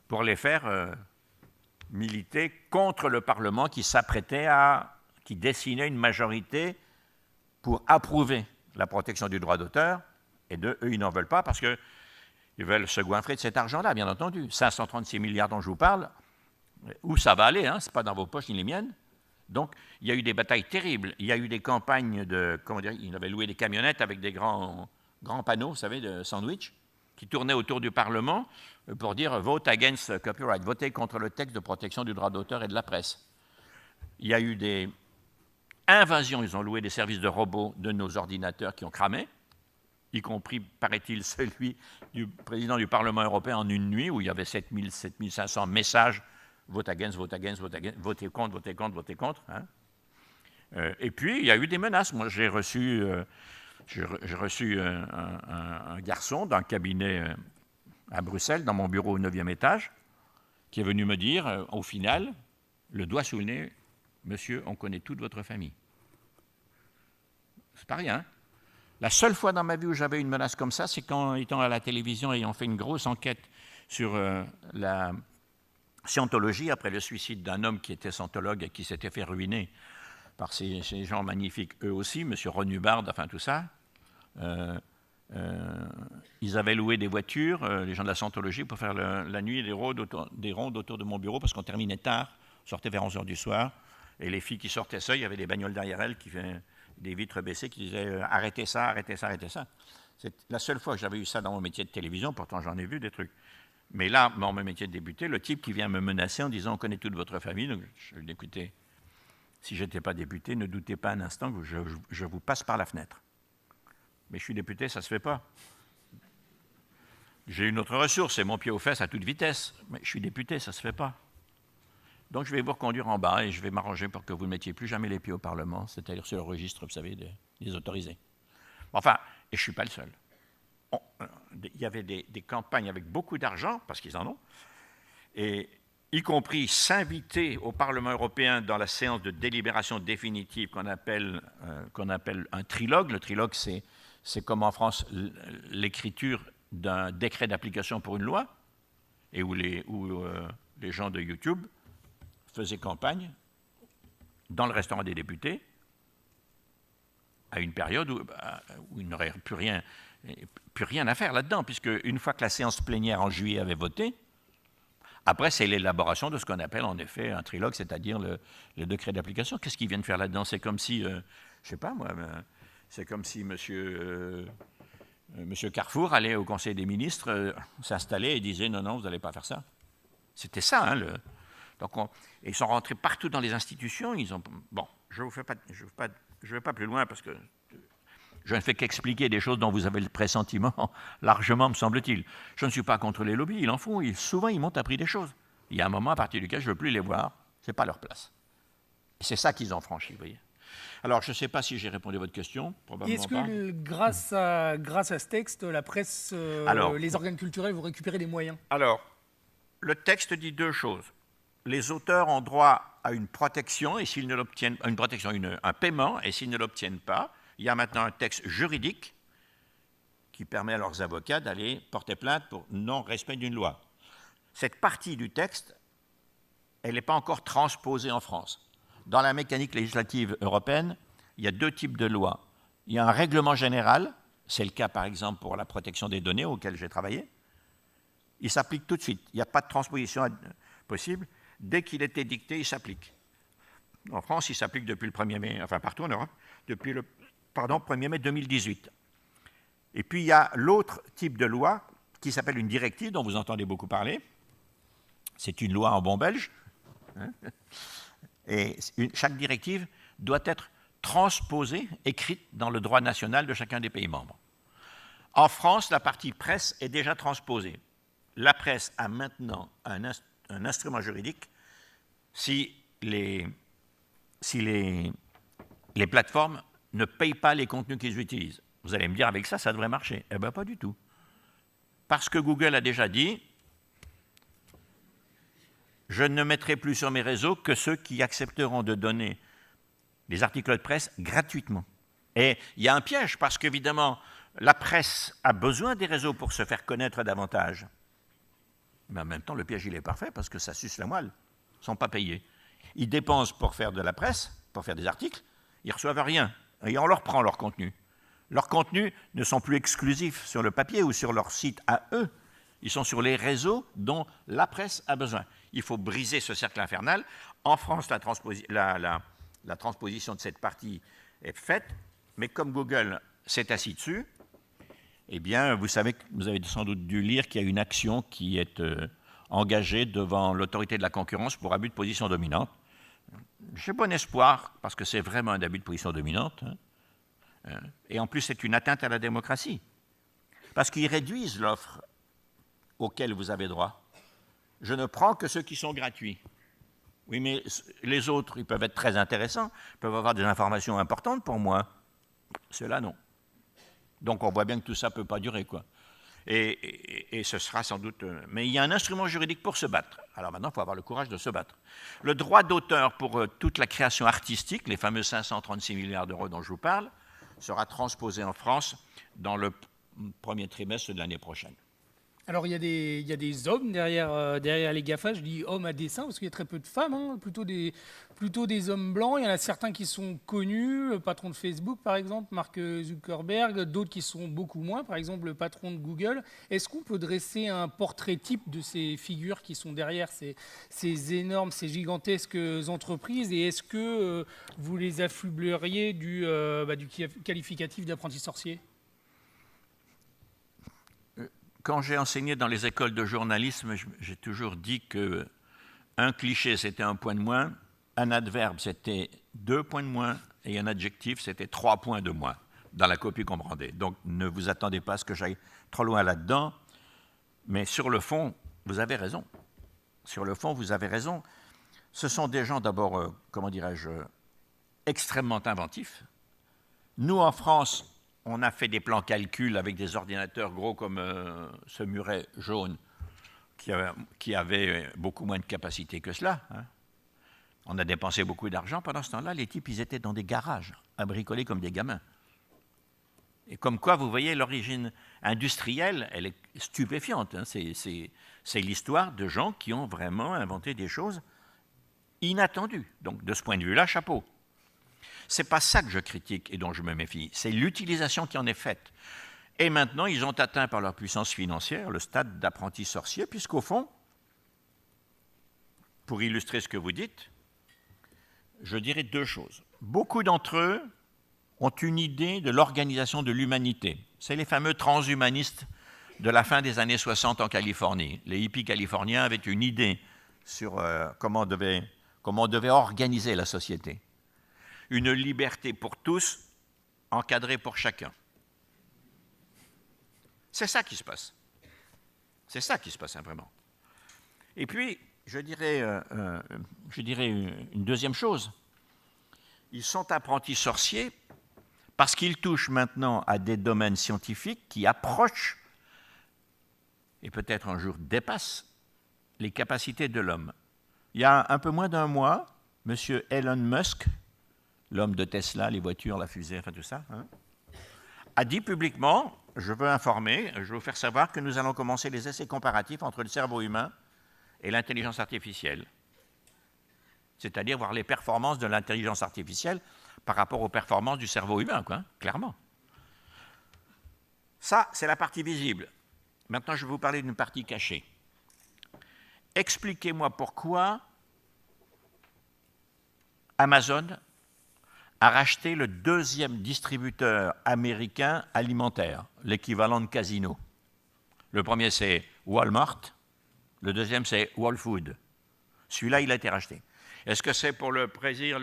pour les faire militer contre le Parlement qui s'apprêtait qui dessinait une majorité pour approuver la protection du droit d'auteur, et eux, ils n'en veulent pas parce qu'ils veulent se goinfrer de cet argent-là, bien entendu. 536 milliards dont je vous parle, où ça va aller, ce n'est pas dans vos poches ni les miennes. Donc, il y a eu des batailles terribles. Il y a eu des campagnes ils avaient loué des camionnettes avec des grands panneaux, vous savez, de sandwich, qui tournaient autour du Parlement pour dire « Vote against copyright », votez contre le texte de protection du droit d'auteur et de la presse. Il y a eu des invasions, ils ont loué des services de robots de nos ordinateurs qui ont cramé, y compris, paraît-il, celui du président du Parlement européen en une nuit, où il y avait 7500 messages « Vote against, vote against, vote against, votez contre, votez contre, votez contre ». Et puis, il y a eu des menaces. Moi, j'ai reçu J'ai reçu un garçon d'un cabinet à Bruxelles, dans mon bureau au 9e étage, qui est venu me dire, au final, le doigt sous le nez, monsieur, on connaît toute votre famille. C'est pas rien. La seule fois dans ma vie où j'avais une menace comme ça, c'est quand, étant à la télévision, ayant fait une grosse enquête sur la scientologie, après le suicide d'un homme qui était scientologue et qui s'était fait ruiner par ces gens magnifiques, eux aussi, M. Ron Hubbard, enfin tout ça. Ils avaient loué des voitures, les gens de la scientologie, pour faire la nuit des rondes autour de mon bureau, parce qu'on terminait tard, on sortait vers 11h du soir, et les filles qui sortaient seules, il y avait des bagnoles derrière elles, qui faisaient des vitres baissées, qui disaient arrêtez ça, arrêtez ça, arrêtez ça. C'est la seule fois que j'avais eu ça dans mon métier de télévision, pourtant j'en ai vu des trucs. Mais là, dans mon métier de député, le type qui vient me menacer en disant on connaît toute votre famille, donc je lui dis écoutez, si je n'étais pas député, ne doutez pas un instant que je vous passe par la fenêtre. Mais je suis député, ça ne se fait pas. J'ai une autre ressource, c'est mon pied aux fesses à toute vitesse. Mais je suis député, ça ne se fait pas. Donc je vais vous reconduire en bas et je vais m'arranger pour que vous ne mettiez plus jamais les pieds au Parlement, c'est-à-dire sur le registre, vous savez, des autorisés. Enfin, et je ne suis pas le seul. Il y avait des campagnes avec beaucoup d'argent, parce qu'ils en ont, et y compris s'inviter au Parlement européen dans la séance de délibération définitive qu'on appelle un trilogue. Le trilogue, c'est comme en France l'écriture d'un décret d'application pour une loi, et où les gens de YouTube faisaient campagne dans le restaurant des députés à une période où il n'aurait plus rien à faire là-dedans, puisque une fois que la séance plénière en juillet avait voté, après c'est l'élaboration de ce qu'on appelle en effet un trilogue, c'est-à-dire le décret d'application. Qu'est-ce qu'ils viennent faire là-dedans? C'est comme si, je ne sais pas moi, c'est comme si monsieur Carrefour allait au Conseil des ministres, s'installait et disait non, non, vous n'allez pas faire ça. C'était ça, hein, donc ils sont rentrés partout dans les institutions. Bon, je ne vais pas plus loin parce que je ne fais qu'expliquer des choses dont vous avez le pressentiment largement, me semble-t-il. Je ne suis pas contre les lobbies, ils en font. Souvent, ils m'ont appris des choses. Il y a un moment à partir duquel je ne veux plus les voir. Ce n'est pas leur place. C'est ça qu'ils ont franchi, vous voyez. Alors, je ne sais pas si j'ai répondu à votre question. Probablement Est-ce pas. que grâce à ce texte, la presse, les organes culturels vont récupérer des moyens? Alors, le texte dit deux choses. Les auteurs ont droit à une protection, et s'ils ne l'obtiennent, un paiement, et s'ils ne l'obtiennent pas, il y a maintenant un texte juridique qui permet à leurs avocats d'aller porter plainte pour non-respect d'une loi. Cette partie du texte, elle n'est pas encore transposée en France. Dans la mécanique législative européenne, il y a deux types de lois. Il y a un règlement général, c'est le cas par exemple pour la protection des données auquel j'ai travaillé. Il s'applique tout de suite, il n'y a pas de transposition possible. Dès qu'il est édicté, il s'applique. En France, il s'applique depuis le 1er mai, enfin partout en Europe, depuis le 1er mai 2018. Et puis il y a l'autre type de loi qui s'appelle une directive, dont vous entendez beaucoup parler. C'est une loi en bon belge. Et chaque directive doit être transposée, écrite dans le droit national de chacun des pays membres. En France, la partie presse est déjà transposée. La presse a maintenant un instrument juridique si les plateformes ne payent pas les contenus qu'ils utilisent. Vous allez me dire, avec ça, ça devrait marcher. Eh bien, pas du tout. Parce que Google a déjà dit, je ne mettrai plus sur mes réseaux que ceux qui accepteront de donner des articles de presse gratuitement. Et il y a un piège, parce qu'évidemment, la presse a besoin des réseaux pour se faire connaître davantage. Mais en même temps, le piège, il est parfait, parce que ça suce la moelle. Ils ne sont pas payés. Ils dépensent pour faire de la presse, pour faire des articles, ils ne reçoivent rien. Et on leur prend leur contenu. Leurs contenus ne sont plus exclusifs sur le papier ou sur leur site à eux. Ils sont sur les réseaux dont la presse a besoin. Il faut briser ce cercle infernal. En France, la transposition de cette partie est faite, mais comme Google s'est assis dessus, eh bien, vous avez sans doute dû lire qu'il y a une action qui est engagée devant l'autorité de la concurrence pour abus de position dominante. J'ai bon espoir, parce que c'est vraiment un abus de position dominante, et en plus c'est une atteinte à la démocratie, parce qu'ils réduisent l'offre auquel vous avez droit. Je ne prends que ceux qui sont gratuits. Oui, mais les autres, ils peuvent être très intéressants, peuvent avoir des informations importantes pour moi. Ceux-là, non. Donc on voit bien que tout ça ne peut pas durer, quoi. Et ce sera sans doute... mais il y a un instrument juridique pour se battre. Alors maintenant, il faut avoir le courage de se battre. Le droit d'auteur pour toute la création artistique, les fameux 536 milliards d'euros dont je vous parle, sera transposé en France dans le premier trimestre de l'année prochaine. Alors, il y a des hommes derrière les GAFA. Je dis hommes à dessein parce qu'il y a très peu de femmes, hein, plutôt des hommes blancs. Il y en a certains qui sont connus, le patron de Facebook, par exemple, Mark Zuckerberg, d'autres qui sont beaucoup moins, par exemple, le patron de Google. Est-ce qu'on peut dresser un portrait type de ces figures qui sont derrière ces énormes, ces gigantesques entreprises? Et est-ce que vous les affubleriez du qualificatif d'apprenti sorcier? Quand j'ai enseigné dans les écoles de journalisme, j'ai toujours dit qu'un cliché, c'était un point de moins, un adverbe, c'était 2 points de moins, et un adjectif, c'était 3 points de moins dans la copie qu'on prendait. Donc ne vous attendez pas à ce que j'aille trop loin là-dedans, mais sur le fond, vous avez raison. Sur le fond, vous avez raison. Ce sont des gens d'abord, comment dirais-je, extrêmement inventifs. Nous, en France, on a fait des plans calcul avec des ordinateurs gros comme ce muret jaune qui avait beaucoup moins de capacité que cela. Hein. On a dépensé beaucoup d'argent. Pendant ce temps-là, les types, ils étaient dans des garages, à bricoler comme des gamins. Et comme quoi, vous voyez, l'origine industrielle, elle est stupéfiante. Hein. C'est l'histoire de gens qui ont vraiment inventé des choses inattendues. Donc, de ce point de vue-là, chapeau. Ce n'est pas ça que je critique et dont je me méfie, c'est l'utilisation qui en est faite. Et maintenant, ils ont atteint par leur puissance financière le stade d'apprentis sorciers, puisqu'au fond, pour illustrer ce que vous dites, je dirais 2 choses. Beaucoup d'entre eux ont une idée de l'organisation de l'humanité. C'est les fameux transhumanistes de la fin des années 60 en Californie. Les hippies californiens avaient une idée sur comment on devait organiser la société. Une liberté pour tous, encadrée pour chacun. C'est ça qui se passe. C'est ça qui se passe, hein, vraiment. Et puis, je dirais une deuxième chose. Ils sont apprentis sorciers parce qu'ils touchent maintenant à des domaines scientifiques qui approchent, et peut-être un jour dépassent, les capacités de l'homme. Il y a un peu moins d'un mois, M. Elon Musk, l'homme de Tesla, les voitures, la fusée, enfin tout ça, hein, a dit publiquement, je veux vous faire savoir que nous allons commencer les essais comparatifs entre le cerveau humain et l'intelligence artificielle. C'est-à-dire voir les performances de l'intelligence artificielle par rapport aux performances du cerveau humain, quoi, hein, clairement. Ça, c'est la partie visible. Maintenant, je vais vous parler d'une partie cachée. Expliquez-moi pourquoi Amazon a racheté le 2e distributeur américain alimentaire, l'équivalent de Casino. Le premier, c'est Walmart. Le deuxième, c'est Whole Foods. Celui-là, il a été racheté. Est-ce que c'est pour le plaisir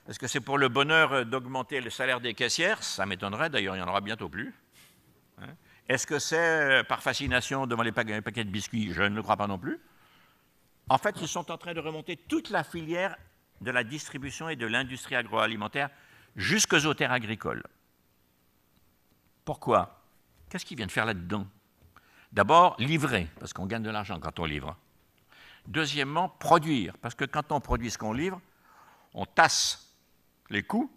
est-ce que c'est pour le bonheur d'augmenter le salaire des caissières? Ça m'étonnerait, d'ailleurs, il n'y en aura bientôt plus. Hein? Est-ce que c'est par fascination devant les paquets de biscuits? Je ne le crois pas non plus. En fait, ils sont en train de remonter toute la filière de la distribution et de l'industrie agroalimentaire jusqu'aux terres agricoles. Pourquoi? Qu'est-ce qu'ils viennent faire là-dedans? D'abord, livrer, parce qu'on gagne de l'argent quand on livre. Deuxièmement, produire, parce que quand on produit ce qu'on livre, on tasse les coûts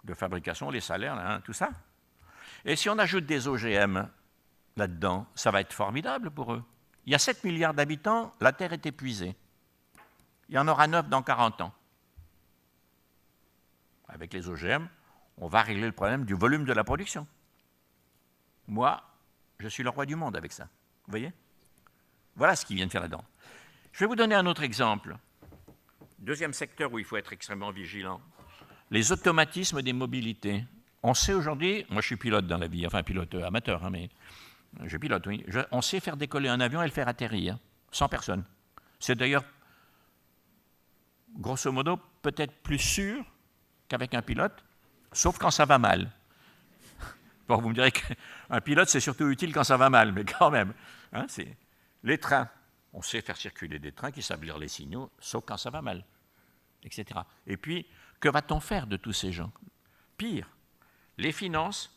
de fabrication, les salaires, hein, tout ça. Et si on ajoute des OGM là-dedans, ça va être formidable pour eux. Il y a 7 milliards d'habitants, la Terre est épuisée. Il y en aura 9 dans 40 ans. Avec les OGM, on va régler le problème du volume de la production. Moi, je suis le roi du monde avec ça. Vous voyez? Voilà ce qu'ils viennent faire là-dedans. Je vais vous donner un autre exemple. Deuxième secteur où il faut être extrêmement vigilant. Les automatismes des mobilités. On sait aujourd'hui, moi je suis pilote dans la vie, enfin pilote amateur, hein, mais je pilote, oui. On sait faire décoller un avion et le faire atterrir, sans personne. C'est d'ailleurs, grosso modo, peut-être plus sûr qu'avec un pilote, sauf quand ça va mal. Bon, vous me direz qu'un pilote, c'est surtout utile quand ça va mal, mais quand même. Hein, c'est les trains. On sait faire circuler des trains qui savent lire les signaux, sauf quand ça va mal, etc. Et puis, que va-t-on faire de tous ces gens? Pire, les finances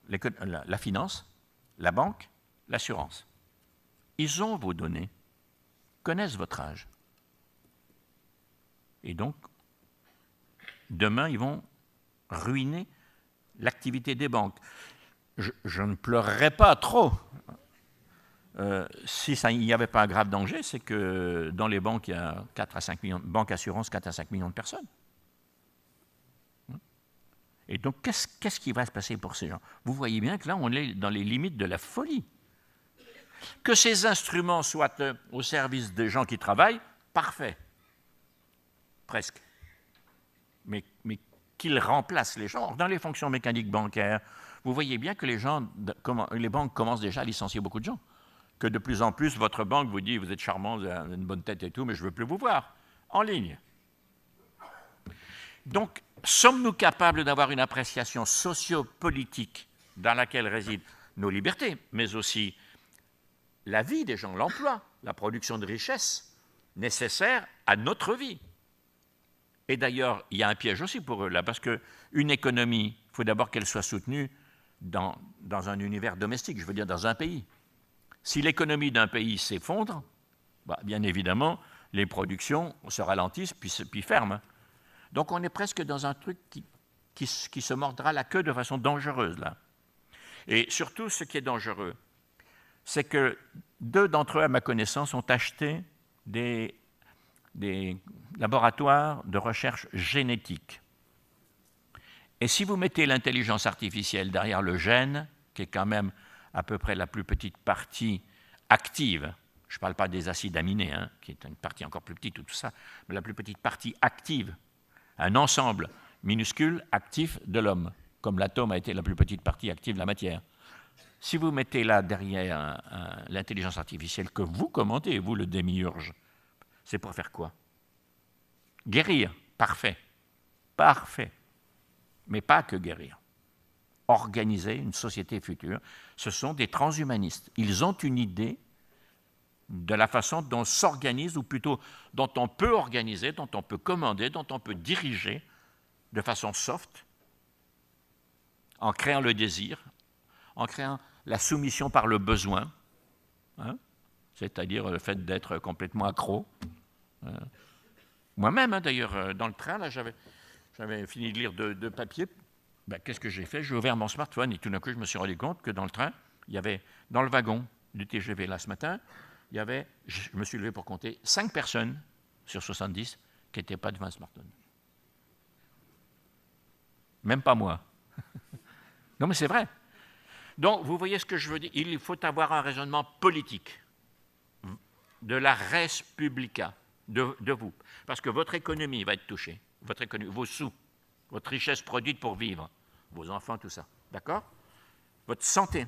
la finance, la banque, l'assurance. Ils ont vos données, connaissent votre âge. Et donc, demain, ils vont ruiner l'activité des banques. Je ne pleurerais pas trop. Si il n'y avait pas un grave danger, c'est que dans les banques, il y a 4 à 5 millions, banques assurances, 4 à 5 millions de personnes. Et donc, qu'est-ce qui va se passer pour ces gens? Vous voyez bien que là, on est dans les limites de la folie. Que ces instruments soient au service des gens qui travaillent, parfait. Presque. Mais qu'ils remplacent les gens. Dans les fonctions mécaniques bancaires, vous voyez bien que les banques commencent déjà à licencier beaucoup de gens. Que de plus en plus, votre banque vous dit, vous êtes charmant, vous avez une bonne tête et tout, mais je ne veux plus vous voir, en ligne. Donc, sommes-nous capables d'avoir une appréciation sociopolitique dans laquelle résident nos libertés, mais aussi la vie des gens, l'emploi, la production de richesses nécessaires à notre vie? Et d'ailleurs, il y a un piège aussi pour eux là, parce qu'une économie, il faut d'abord qu'elle soit soutenue dans un univers domestique, je veux dire dans un pays. Si l'économie d'un pays s'effondre, bien évidemment, les productions se ralentissent puis ferment. Donc on est presque dans un truc qui se mordra la queue de façon dangereuse, là. Et surtout, ce qui est dangereux, c'est que 2 d'entre eux, à ma connaissance, ont acheté des laboratoires de recherche génétique. Et si vous mettez l'intelligence artificielle derrière le gène, qui est quand même à peu près la plus petite partie active, je ne parle pas des acides aminés, hein, qui est une partie encore plus petite, tout ça, mais la plus petite partie active, un ensemble minuscule actif de l'homme, comme l'atome a été la plus petite partie active de la matière. Si vous mettez là derrière l'intelligence artificielle que vous commandez, vous le démiurge, c'est pour faire quoi? Guérir, parfait, parfait, mais pas que guérir. Organiser une société future, ce sont des transhumanistes. Ils ont une idée de la façon dont on s'organise, ou plutôt dont on peut organiser, dont on peut commander, dont on peut diriger de façon soft, en créant le désir, en créant la soumission par le besoin, hein, c'est-à-dire le fait d'être complètement accro. Moi-même, hein, d'ailleurs, dans le train, là, j'avais fini de lire deux papiers. Qu'est-ce que j'ai fait? J'ai ouvert mon smartphone et tout d'un coup, je me suis rendu compte que dans le train, il y avait, dans le wagon du TGV là ce matin, il y avait, je me suis levé pour compter, 5 personnes sur 70 qui n'étaient pas devant un smartphone. Même pas moi. Non, mais c'est vrai. Donc, vous voyez ce que je veux dire? Il faut avoir un raisonnement politique de la res publica, de vous. Parce que votre économie va être touchée, votre économie, vos sous, votre richesse produite pour vivre, vos enfants, tout ça. D'accord? Votre santé.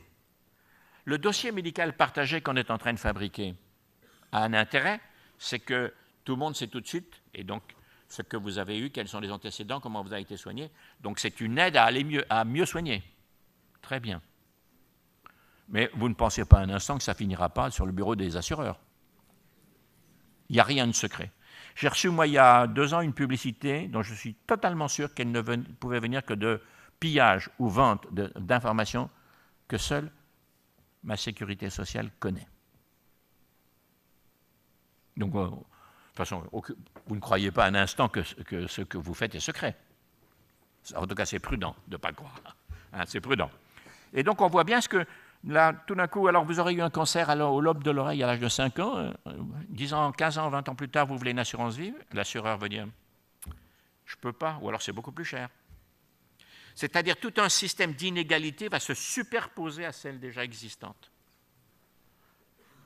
Le dossier médical partagé qu'on est en train de fabriquer a un intérêt, c'est que tout le monde sait tout de suite, et donc ce que vous avez eu, quels sont les antécédents, comment vous avez été soigné. Donc c'est une aide à mieux soigner. Très bien. Mais vous ne pensez pas un instant que ça finira pas sur le bureau des assureurs. Il n'y a rien de secret. J'ai reçu, moi, il y a 2 ans, une publicité dont je suis totalement sûr qu'elle ne pouvait venir que de pillage ou vente d'informations que seule ma sécurité sociale connaît. Donc, de toute façon, vous ne croyez pas un instant que ce que vous faites est secret. En tout cas, c'est prudent de ne pas le croire. Hein, c'est prudent. Et donc, on voit bien ce que, là, tout d'un coup, alors vous aurez eu un cancer au lobe de l'oreille à l'âge de 5 ans, 10 ans, 15 ans, 20 ans plus tard, vous voulez une assurance vive, l'assureur va dire « je ne peux pas », ou alors c'est beaucoup plus cher. C'est-à-dire tout un système d'inégalité va se superposer à celle déjà existante.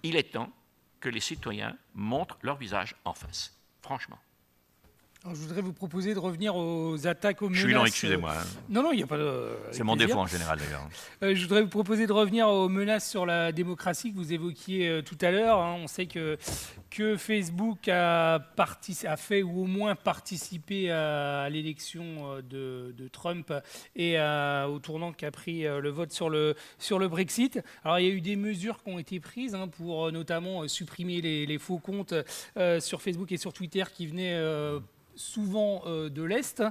Il est temps que les citoyens montrent leur visage en face, franchement. Alors, je voudrais vous proposer de revenir aux attaques, aux menaces. Je suis long, excusez-moi. Non, il n'y a pas de... C'est mon défaut en général, d'ailleurs. Je voudrais vous proposer de revenir aux menaces sur la démocratie que vous évoquiez tout à l'heure. Hein. On sait que Facebook a fait ou au moins participé à l'élection de Trump et au tournant qu'a pris le vote sur le Brexit. Alors, il y a eu des mesures qui ont été prises pour notamment supprimer les faux comptes sur Facebook et sur Twitter qui venaient souvent de l'Est.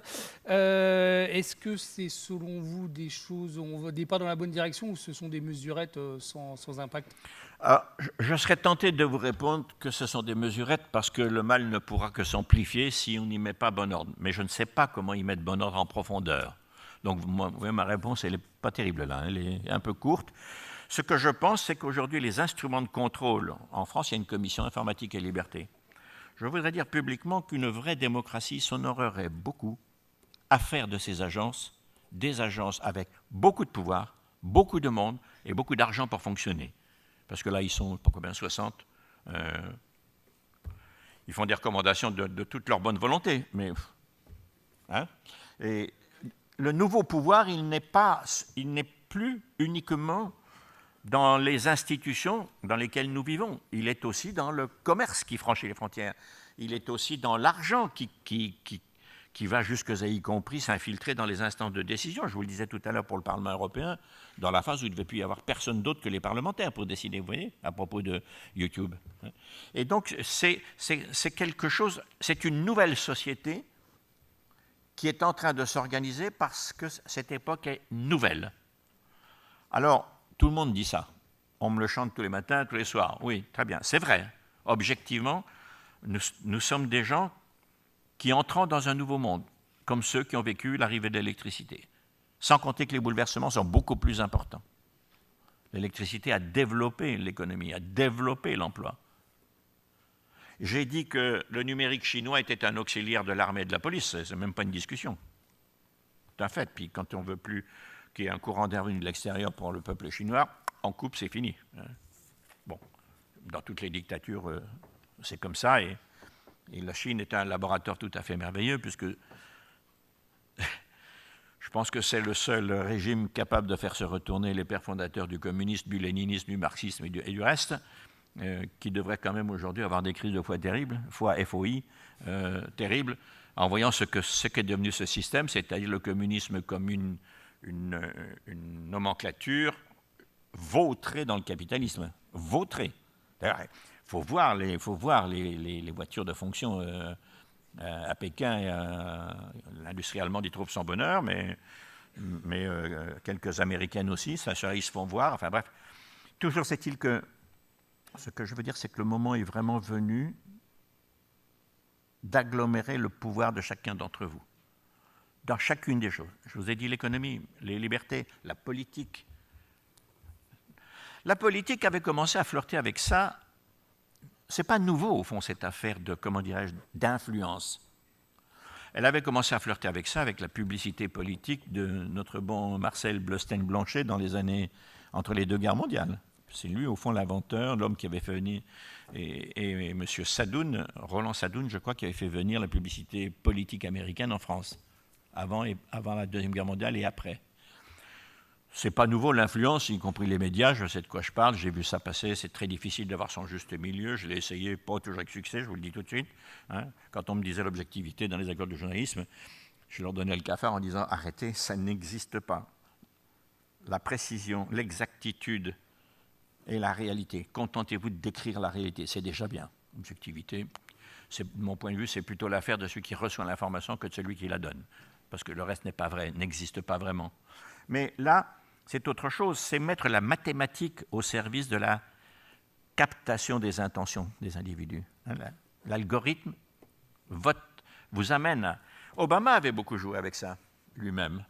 Est-ce que c'est selon vous des choses, on va des pas dans la bonne direction ou ce sont des mesurettes sans impact? Je serais tenté de vous répondre que ce sont des mesurettes parce que le mal ne pourra que s'amplifier si on n'y met pas bon ordre. Mais je ne sais pas comment y mettre bon ordre en profondeur. Donc moi, ma réponse, elle n'est pas terrible là, elle est un peu courte. Ce que je pense, c'est qu'aujourd'hui, les instruments de contrôle, en France, il y a une commission informatique et liberté. Je voudrais dire publiquement qu'une vraie démocratie s'honorerait beaucoup à faire de ces agences des agences avec beaucoup de pouvoir, beaucoup de monde et beaucoup d'argent pour fonctionner. Parce que là, ils sont, pas combien, 60. Ils font des recommandations de toute leur bonne volonté. Mais, hein, et le nouveau pouvoir, il n'est plus uniquement dans les institutions dans lesquelles nous vivons. Il est aussi dans le commerce qui franchit les frontières. Il est aussi dans l'argent qui va jusqu'à y compris s'infiltrer dans les instances de décision. Je vous le disais tout à l'heure pour le Parlement européen, dans la phase où il ne devait plus y avoir personne d'autre que les parlementaires pour décider, vous voyez, à propos de YouTube. Et donc, c'est quelque chose, c'est une nouvelle société qui est en train de s'organiser parce que cette époque est nouvelle. Alors, tout le monde dit ça. On me le chante tous les matins, tous les soirs. Oui, très bien, c'est vrai. Objectivement, nous sommes des gens qui entrent dans un nouveau monde, comme ceux qui ont vécu l'arrivée de l'électricité. Sans compter que les bouleversements sont beaucoup plus importants. L'électricité a développé l'économie, a développé l'emploi. J'ai dit que le numérique chinois était un auxiliaire de l'armée et de la police, c'est même pas une discussion. C'est un fait. Puis quand on ne veut plus qu'il y ait un courant d'air venu de l'extérieur pour le peuple chinois, en coupe, c'est fini. Bon, dans toutes les dictatures, c'est comme ça, et la Chine est un laboratoire tout à fait merveilleux, puisque je pense que c'est le seul régime capable de faire se retourner les pères fondateurs du communisme, du léninisme, du marxisme et du reste, qui devrait quand même aujourd'hui avoir des crises de foi terribles, foi FOI, terribles, en voyant ce qu'est devenu ce système, c'est-à-dire le communisme comme une nomenclature vautrée dans le capitalisme. Vautrée. Il faut voir les voitures de fonction à Pékin. L'industrie allemande y trouve son bonheur, mais quelques américaines aussi, ça ils se font voir. Enfin bref, toujours c'est-il que ce que je veux dire, c'est que le moment est vraiment venu d'agglomérer le pouvoir de chacun d'entre vous, dans chacune des choses. Je vous ai dit l'économie, les libertés, la politique. La politique avait commencé à flirter avec ça. Ce n'est pas nouveau, au fond, cette affaire de, comment dirais-je, d'influence. Elle avait commencé à flirter avec ça, avec la publicité politique de notre bon Marcel Bleustein-Blanchet dans les années entre les deux guerres mondiales. C'est lui, au fond, l'inventeur, l'homme qui avait fait venir, et M. Sadoun, Roland Sadoun, je crois, qui avait fait venir la publicité politique américaine en France, avant la Deuxième Guerre mondiale et après. C'est pas nouveau l'influence, y compris les médias, je sais de quoi je parle, j'ai vu ça passer, c'est très difficile d'avoir son juste milieu, je l'ai essayé, pas toujours avec succès, je vous le dis tout de suite. Hein. Quand on me disait l'objectivité dans les écoles de journalisme, je leur donnais le cafard en disant « Arrêtez, ça n'existe pas. La précision, l'exactitude et la réalité. Contentez-vous de décrire la réalité, c'est déjà bien. L'objectivité, de mon point de vue, c'est plutôt l'affaire de celui qui reçoit l'information que de celui qui la donne. Parce que le reste n'est pas vrai, n'existe pas vraiment. Mais là, c'est autre chose, c'est mettre la mathématique au service de la captation des intentions des individus. L'algorithme vous amène à... Obama avait beaucoup joué avec ça, lui-même.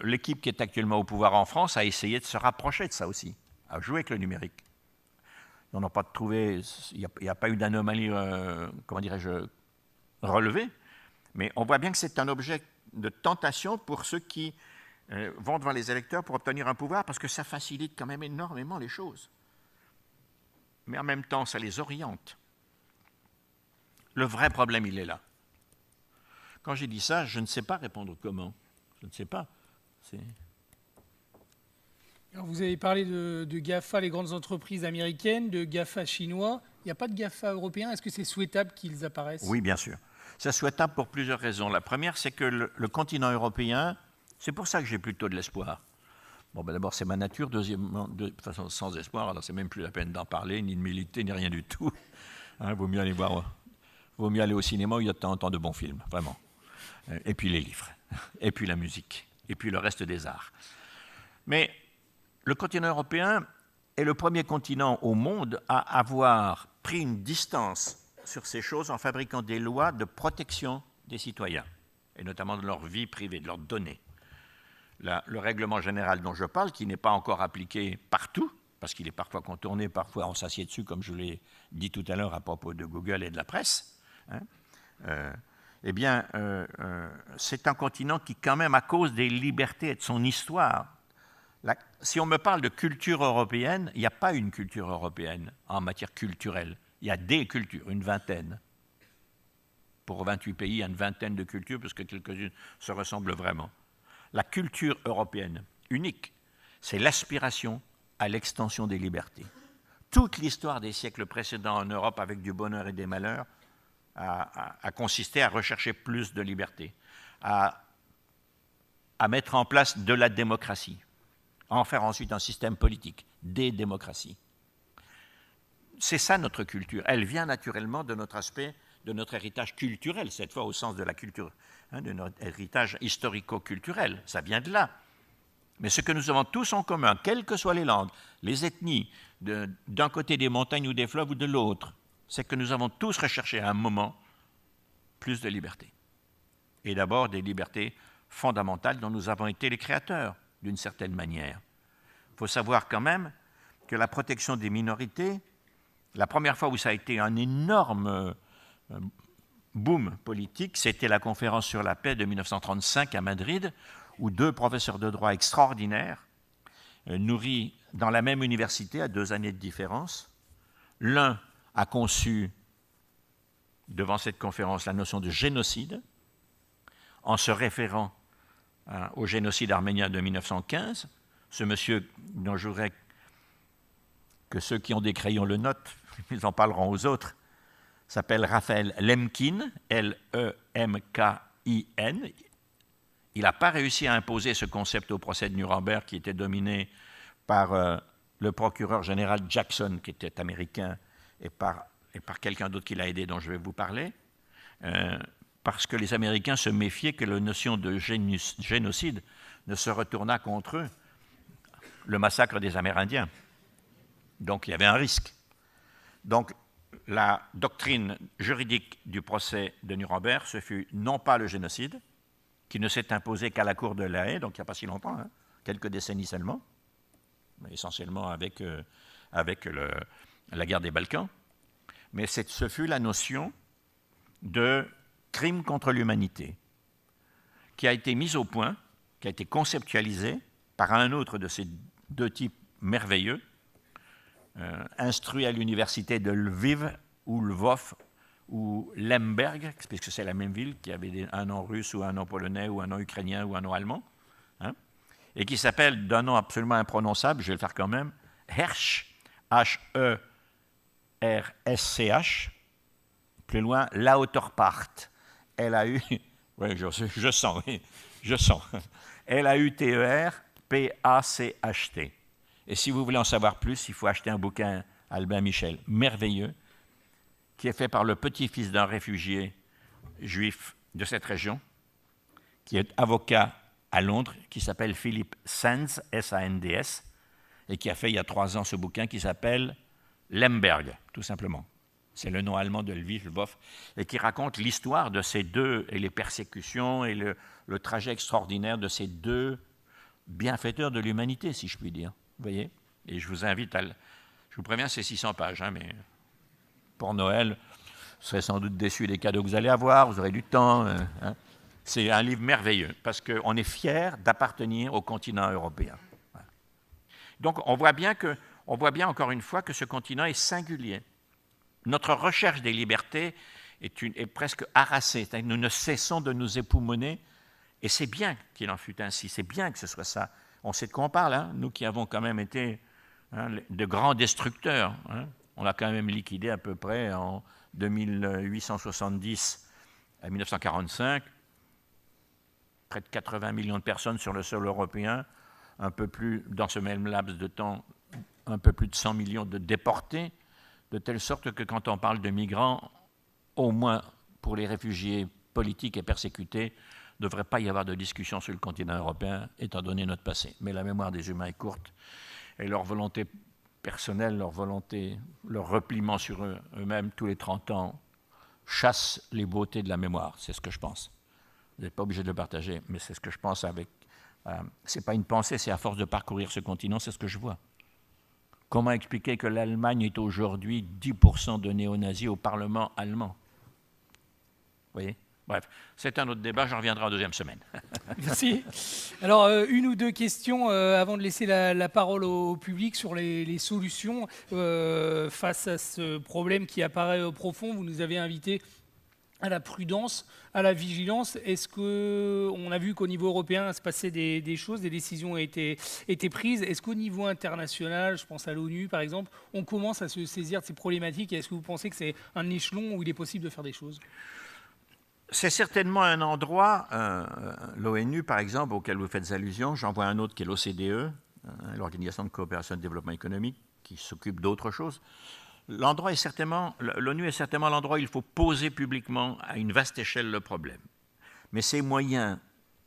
L'équipe qui est actuellement au pouvoir en France a essayé de se rapprocher de ça aussi, a joué avec le numérique. On n'a pas trouvé, il n'y a pas eu d'anomalie, comment dirais-je, relevée, mais on voit bien que c'est un objet de tentation pour ceux qui vont devant les électeurs pour obtenir un pouvoir, parce que ça facilite quand même énormément les choses. Mais en même temps, ça les oriente. Le vrai problème, il est là. Quand j'ai dit ça, je ne sais pas répondre comment. Je ne sais pas. Alors vous avez parlé de GAFA, les grandes entreprises américaines, de GAFA chinois. Il n'y a pas de GAFA européens. Est-ce que c'est souhaitable qu'ils apparaissent? Oui, bien sûr. C'est souhaitable pour plusieurs raisons. La première, c'est que le continent européen, c'est pour ça que j'ai plutôt de l'espoir. Bon, ben d'abord, c'est ma nature. Deuxièmement, de toute façon, sans espoir, alors c'est même plus la peine d'en parler, ni de militer, ni rien du tout. Vaut mieux aller voir vaut mieux aller au cinéma où il y a de temps en temps de bons films, vraiment. Et puis les livres, et puis la musique, et puis le reste des arts. Mais le continent européen est le premier continent au monde à avoir pris une distance sur ces choses en fabriquant des lois de protection des citoyens, et notamment de leur vie privée, de leurs données. Le règlement général dont je parle, qui n'est pas encore appliqué partout, parce qu'il est parfois contourné, parfois on s'assied dessus, comme je l'ai dit tout à l'heure à propos de Google et de la presse, c'est un continent qui, quand même, à cause des libertés et de son histoire, si on me parle de culture européenne, il n'y a pas une culture européenne en matière culturelle. Il y a des cultures, une vingtaine. Pour 28 pays, il y a une vingtaine de cultures, parce que quelques-unes se ressemblent vraiment. La culture européenne, unique, c'est l'aspiration à l'extension des libertés. Toute l'histoire des siècles précédents en Europe, avec du bonheur et des malheurs, a consisté à rechercher plus de liberté, à mettre en place de la démocratie, à en faire ensuite un système politique, des démocraties. C'est ça notre culture. Elle vient naturellement de notre aspect, de notre héritage culturel, cette fois au sens de la culture, de notre héritage historico-culturel. Ça vient de là. Mais ce que nous avons tous en commun, quelles que soient les langues, les ethnies, d'un côté des montagnes ou des fleuves ou de l'autre, c'est que nous avons tous recherché à un moment plus de liberté. Et d'abord des libertés fondamentales dont nous avons été les créateurs, d'une certaine manière. Il faut savoir quand même que la protection des minorités, la première fois où ça a été un énorme boom politique, c'était la conférence sur la paix de 1935 à Madrid, où deux professeurs de droit extraordinaires, nourris dans la même université à 2 années de différence, l'un a conçu devant cette conférence la notion de génocide, en se référant au génocide arménien de 1915. Ce monsieur, dont je voudrais que ceux qui ont des crayons le notent, ils en parleront aux autres, s'appelle Raphaël Lemkin, L-E-M-K-I-N. Il n'a pas réussi à imposer ce concept au procès de Nuremberg, qui était dominé par le procureur général Jackson, qui était américain, et par quelqu'un d'autre qui l'a aidé, dont je vais vous parler, parce que les Américains se méfiaient que la notion de génocide ne se retournât contre eux, le massacre des Amérindiens. Donc il y avait un risque. Donc la doctrine juridique du procès de Nuremberg, ce fut non pas le génocide, qui ne s'est imposé qu'à la cour de La Haye, donc il n'y a pas si longtemps, quelques décennies seulement, mais essentiellement avec la guerre des Balkans, mais ce fut la notion de crime contre l'humanité qui a été mise au point, qui a été conceptualisée par un autre de ces deux types merveilleux, instruit à l'université de Lviv ou Lvov ou Lemberg, puisque c'est la même ville, qui avait un nom russe ou un nom polonais ou un nom ukrainien ou un nom allemand, et qui s'appelle, d'un nom absolument imprononçable, je vais le faire quand même, Hersch, H-E-R-S-C-H, plus loin, Lauterpacht, oui, je sens, Lauterpacht. Et si vous voulez en savoir plus, il faut acheter un bouquin, Albin Michel, merveilleux, qui est fait par le petit-fils d'un réfugié juif de cette région, qui est avocat à Londres, qui s'appelle Philippe Sands, S-A-N-D-S, et qui a fait il y a 3 ans ce bouquin qui s'appelle Lemberg, tout simplement. C'est le nom allemand de Lviv, Lvov, et qui raconte l'histoire de ces deux, et les persécutions, et le trajet extraordinaire de ces deux bienfaiteurs de l'humanité, si je puis dire. Vous voyez? Et je vous invite à... Je vous préviens, c'est 600 pages, mais pour Noël, vous serez sans doute déçus des cadeaux que vous allez avoir, vous aurez du temps. C'est un livre merveilleux, parce qu'on est fiers d'appartenir au continent européen. Voilà. Donc on voit bien encore une fois que ce continent est singulier. Notre recherche des libertés est presque harassée. Nous ne cessons de nous époumoner, et c'est bien qu'il en fût ainsi, c'est bien que ce soit ça. On sait de quoi on parle, nous qui avons quand même été de grands destructeurs. On a quand même liquidé à peu près en 2870 à 1945, près de 80 millions de personnes sur le sol européen, un peu plus, dans ce même laps de temps, un peu plus de 100 millions de déportés, de telle sorte que quand on parle de migrants, au moins pour les réfugiés politiques et persécutés, ne devrait pas y avoir de discussion sur le continent européen, étant donné notre passé. Mais la mémoire des humains est courte, et leur volonté personnelle, leur volonté, leur repliement sur eux-mêmes tous les 30 ans, chasse les beautés de la mémoire. C'est ce que je pense. Vous n'êtes pas obligé de le partager, mais c'est ce que je pense avec... c'est pas une pensée, c'est à force de parcourir ce continent, c'est ce que je vois. Comment expliquer que l'Allemagne est aujourd'hui 10% de néo-nazis au Parlement allemand? Vous voyez? Bref, c'est un autre débat, j'en reviendrai en deuxième semaine. Merci. Alors, une ou deux questions avant de laisser la parole au public sur les solutions face à ce problème qui apparaît profond. Vous nous avez invités à la prudence, à la vigilance. Est-ce qu'on a vu qu'au niveau européen, se passait des choses, des décisions ont été prises? Est-ce qu'au niveau international, je pense à l'ONU par exemple, on commence à se saisir de ces problématiques? Et est-ce que vous pensez que c'est un échelon où il est possible de faire des choses? C'est certainement un endroit, l'ONU par exemple, auquel vous faites allusion, j'en vois un autre qui est l'OCDE, l'Organisation de coopération et de développement économique, qui s'occupe d'autre chose. L'ONU est certainement l'endroit où il faut poser publiquement à une vaste échelle le problème. Mais ses moyens,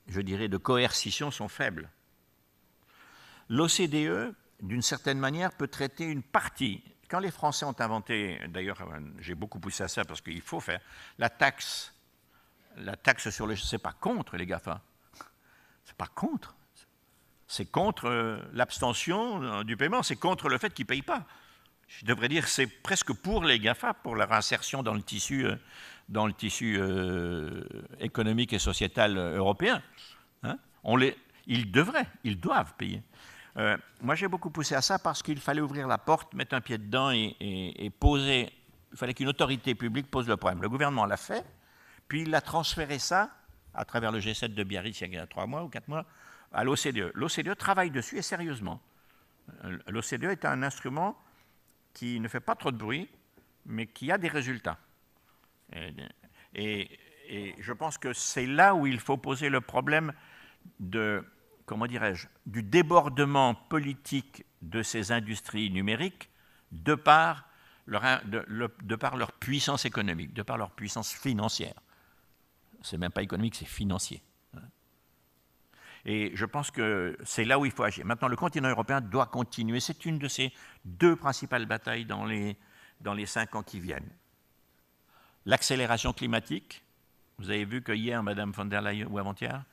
je dirais, de coercition sont faibles. L'OCDE, d'une certaine manière, peut traiter une partie. Quand les Français ont inventé, d'ailleurs, j'ai beaucoup poussé à ça parce qu'il faut faire, la taxe sur les... C'est pas contre les GAFA. C'est pas contre. C'est contre l'abstention du paiement. C'est contre le fait qu'ils ne payent pas. Je devrais dire c'est presque pour les GAFA, pour leur insertion dans le tissu économique et sociétal européen. Hein? Ils doivent payer. Moi, j'ai beaucoup poussé à ça parce qu'il fallait ouvrir la porte, mettre un pied dedans et poser... Il fallait qu'une autorité publique pose le problème. Le gouvernement l'a fait, puis il a transféré ça, à travers le G7 de Biarritz il y a 3 mois ou 4 mois, à l'OCDE. L'OCDE travaille dessus et sérieusement. L'OCDE est un instrument qui ne fait pas trop de bruit, mais qui a des résultats. Et je pense que c'est là où il faut poser le problème de, comment dirais-je, du débordement politique de ces industries numériques de par leur puissance économique, de par leur puissance financière. C'est même pas économique, c'est financier. Et je pense que c'est là où il faut agir. Maintenant, le continent européen doit continuer. C'est une de ses 2 principales batailles dans les 5 ans qui viennent. L'accélération climatique. Vous avez vu que hier, Mme von der Leyen, ou avant-hier,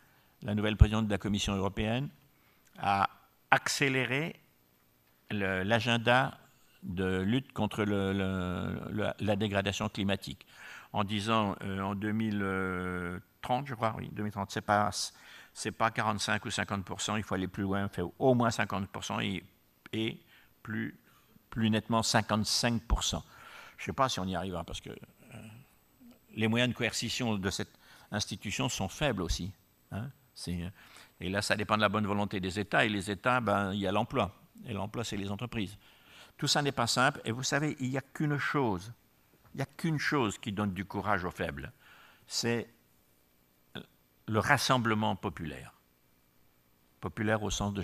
la nouvelle présidente de la Commission européenne, a accéléré l'agenda de lutte contre la dégradation climatique. En disant en 2030, je crois, oui, 2030, c'est pas 45 ou 50%, il faut aller plus loin, faire au moins 50% et plus nettement 55%. Je ne sais pas si on y arrivera parce que les moyens de coercition de cette institution sont faibles aussi. Hein, et là, ça dépend de la bonne volonté des États. Et les États, il y a l'emploi. Et l'emploi, c'est les entreprises. Tout ça n'est pas simple. Et vous savez, il n'y a qu'une chose. Il n'y a qu'une chose qui donne du courage aux faibles. C'est le rassemblement populaire. Populaire au sens de...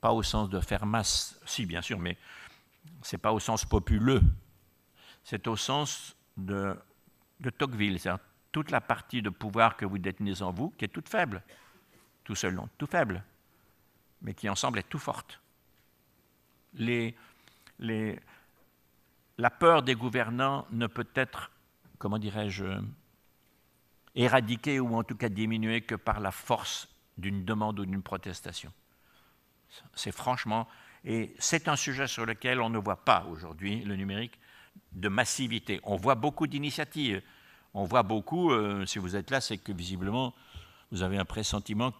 Pas au sens de faire masse, si bien sûr, mais ce n'est pas au sens populeux. C'est au sens de Tocqueville, c'est-à-dire toute la partie de pouvoir que vous détenez en vous, qui est toute faible, tout seul non, tout faible, mais qui ensemble est tout forte. La peur des gouvernants ne peut être, comment dirais-je, éradiquée ou en tout cas diminuée que par la force d'une demande ou d'une protestation. C'est franchement, et c'est un sujet sur lequel on ne voit pas aujourd'hui, le numérique, de massivité. On voit beaucoup d'initiatives. On voit beaucoup, si vous êtes là, c'est que visiblement, vous avez un pressentiment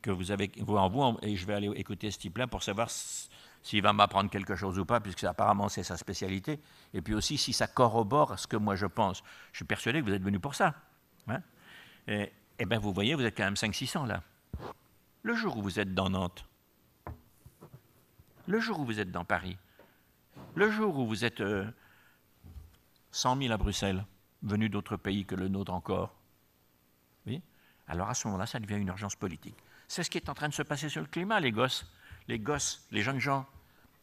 que vous avez en vous, et je vais aller écouter ce type-là pour savoir s'il va m'apprendre quelque chose ou pas, puisque apparemment c'est sa spécialité, et puis aussi si ça corrobore ce que moi je pense. Je suis persuadé que vous êtes venu pour ça. Hein, et bien vous voyez, vous êtes quand même 500-600 là. Le jour où vous êtes dans Nantes, le jour où vous êtes dans Paris, le jour où vous êtes 100 000 à Bruxelles, venus d'autres pays que le nôtre encore, oui, alors à ce moment-là, ça devient une urgence politique. C'est ce qui est en train de se passer sur le climat, les gosses, les jeunes gens,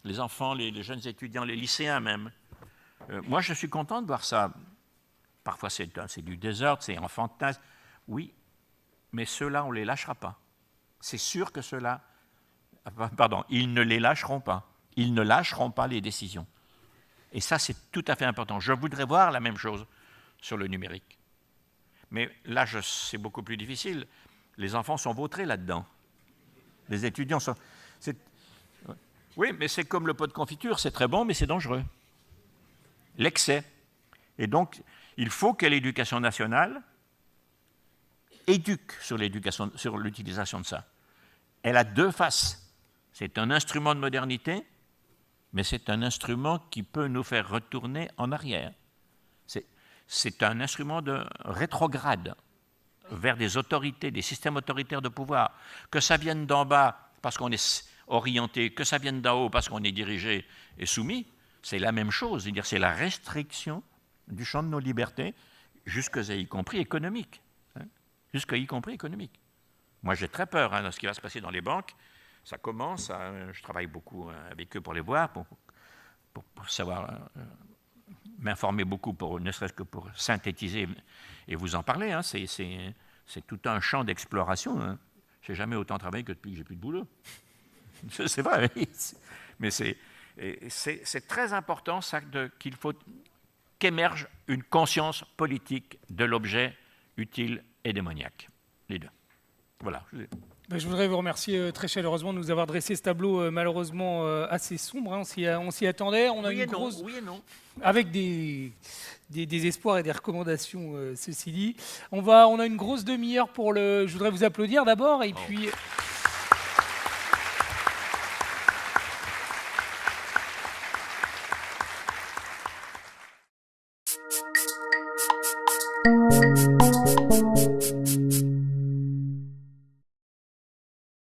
les enfants, les jeunes étudiants, les lycéens même. Moi, je suis content de voir ça. parfois c'est du désordre, c'est enfantin. Oui, mais ceux-là, on ne les lâchera pas. C'est sûr que ceux-là, pardon, ils ne les lâcheront pas. Ils ne lâcheront pas les décisions. Et ça, c'est tout à fait important. Je voudrais voir la même chose sur le numérique. Mais là, c'est beaucoup plus difficile. Les enfants sont vautrés là-dedans. Les étudiants sont... Oui, mais c'est comme le pot de confiture, c'est très bon, mais c'est dangereux. L'excès. Et donc, il faut que l'éducation nationale éduque sur l'utilisation de ça. Elle a deux faces. C'est un instrument de modernité, mais c'est un instrument qui peut nous faire retourner en arrière. C'est un instrument de rétrograde vers des autorités, des systèmes autoritaires de pouvoir. Que ça vienne d'en bas parce qu'on est orienté, que ça vienne d'en haut parce qu'on est dirigé et soumis, c'est la même chose. C'est-à-dire c'est la restriction du champ de nos libertés, jusqu'à y compris économique. Jusqu'à y compris économique. Moi, j'ai très peur de ce qui va se passer dans les banques. Ça commence, je travaille beaucoup avec eux pour les voir, pour savoir, m'informer beaucoup, ne serait-ce que pour synthétiser et vous en parler. C'est tout un champ d'exploration. Je n'ai jamais autant travaillé que depuis que j'ai plus de boulot. C'est vrai, mais c'est très important qu'il faut qu'émerge une conscience politique de l'objet utile et démoniaque. Les deux. Voilà. Je voudrais vous remercier très chaleureusement de nous avoir dressé ce tableau malheureusement assez sombre. On s'y attendait. On a oui, une grosse... oui et non. Avec des espoirs et des recommandations, ceci dit. On a une grosse demi-heure pour le... Je voudrais vous applaudir d'abord et puis...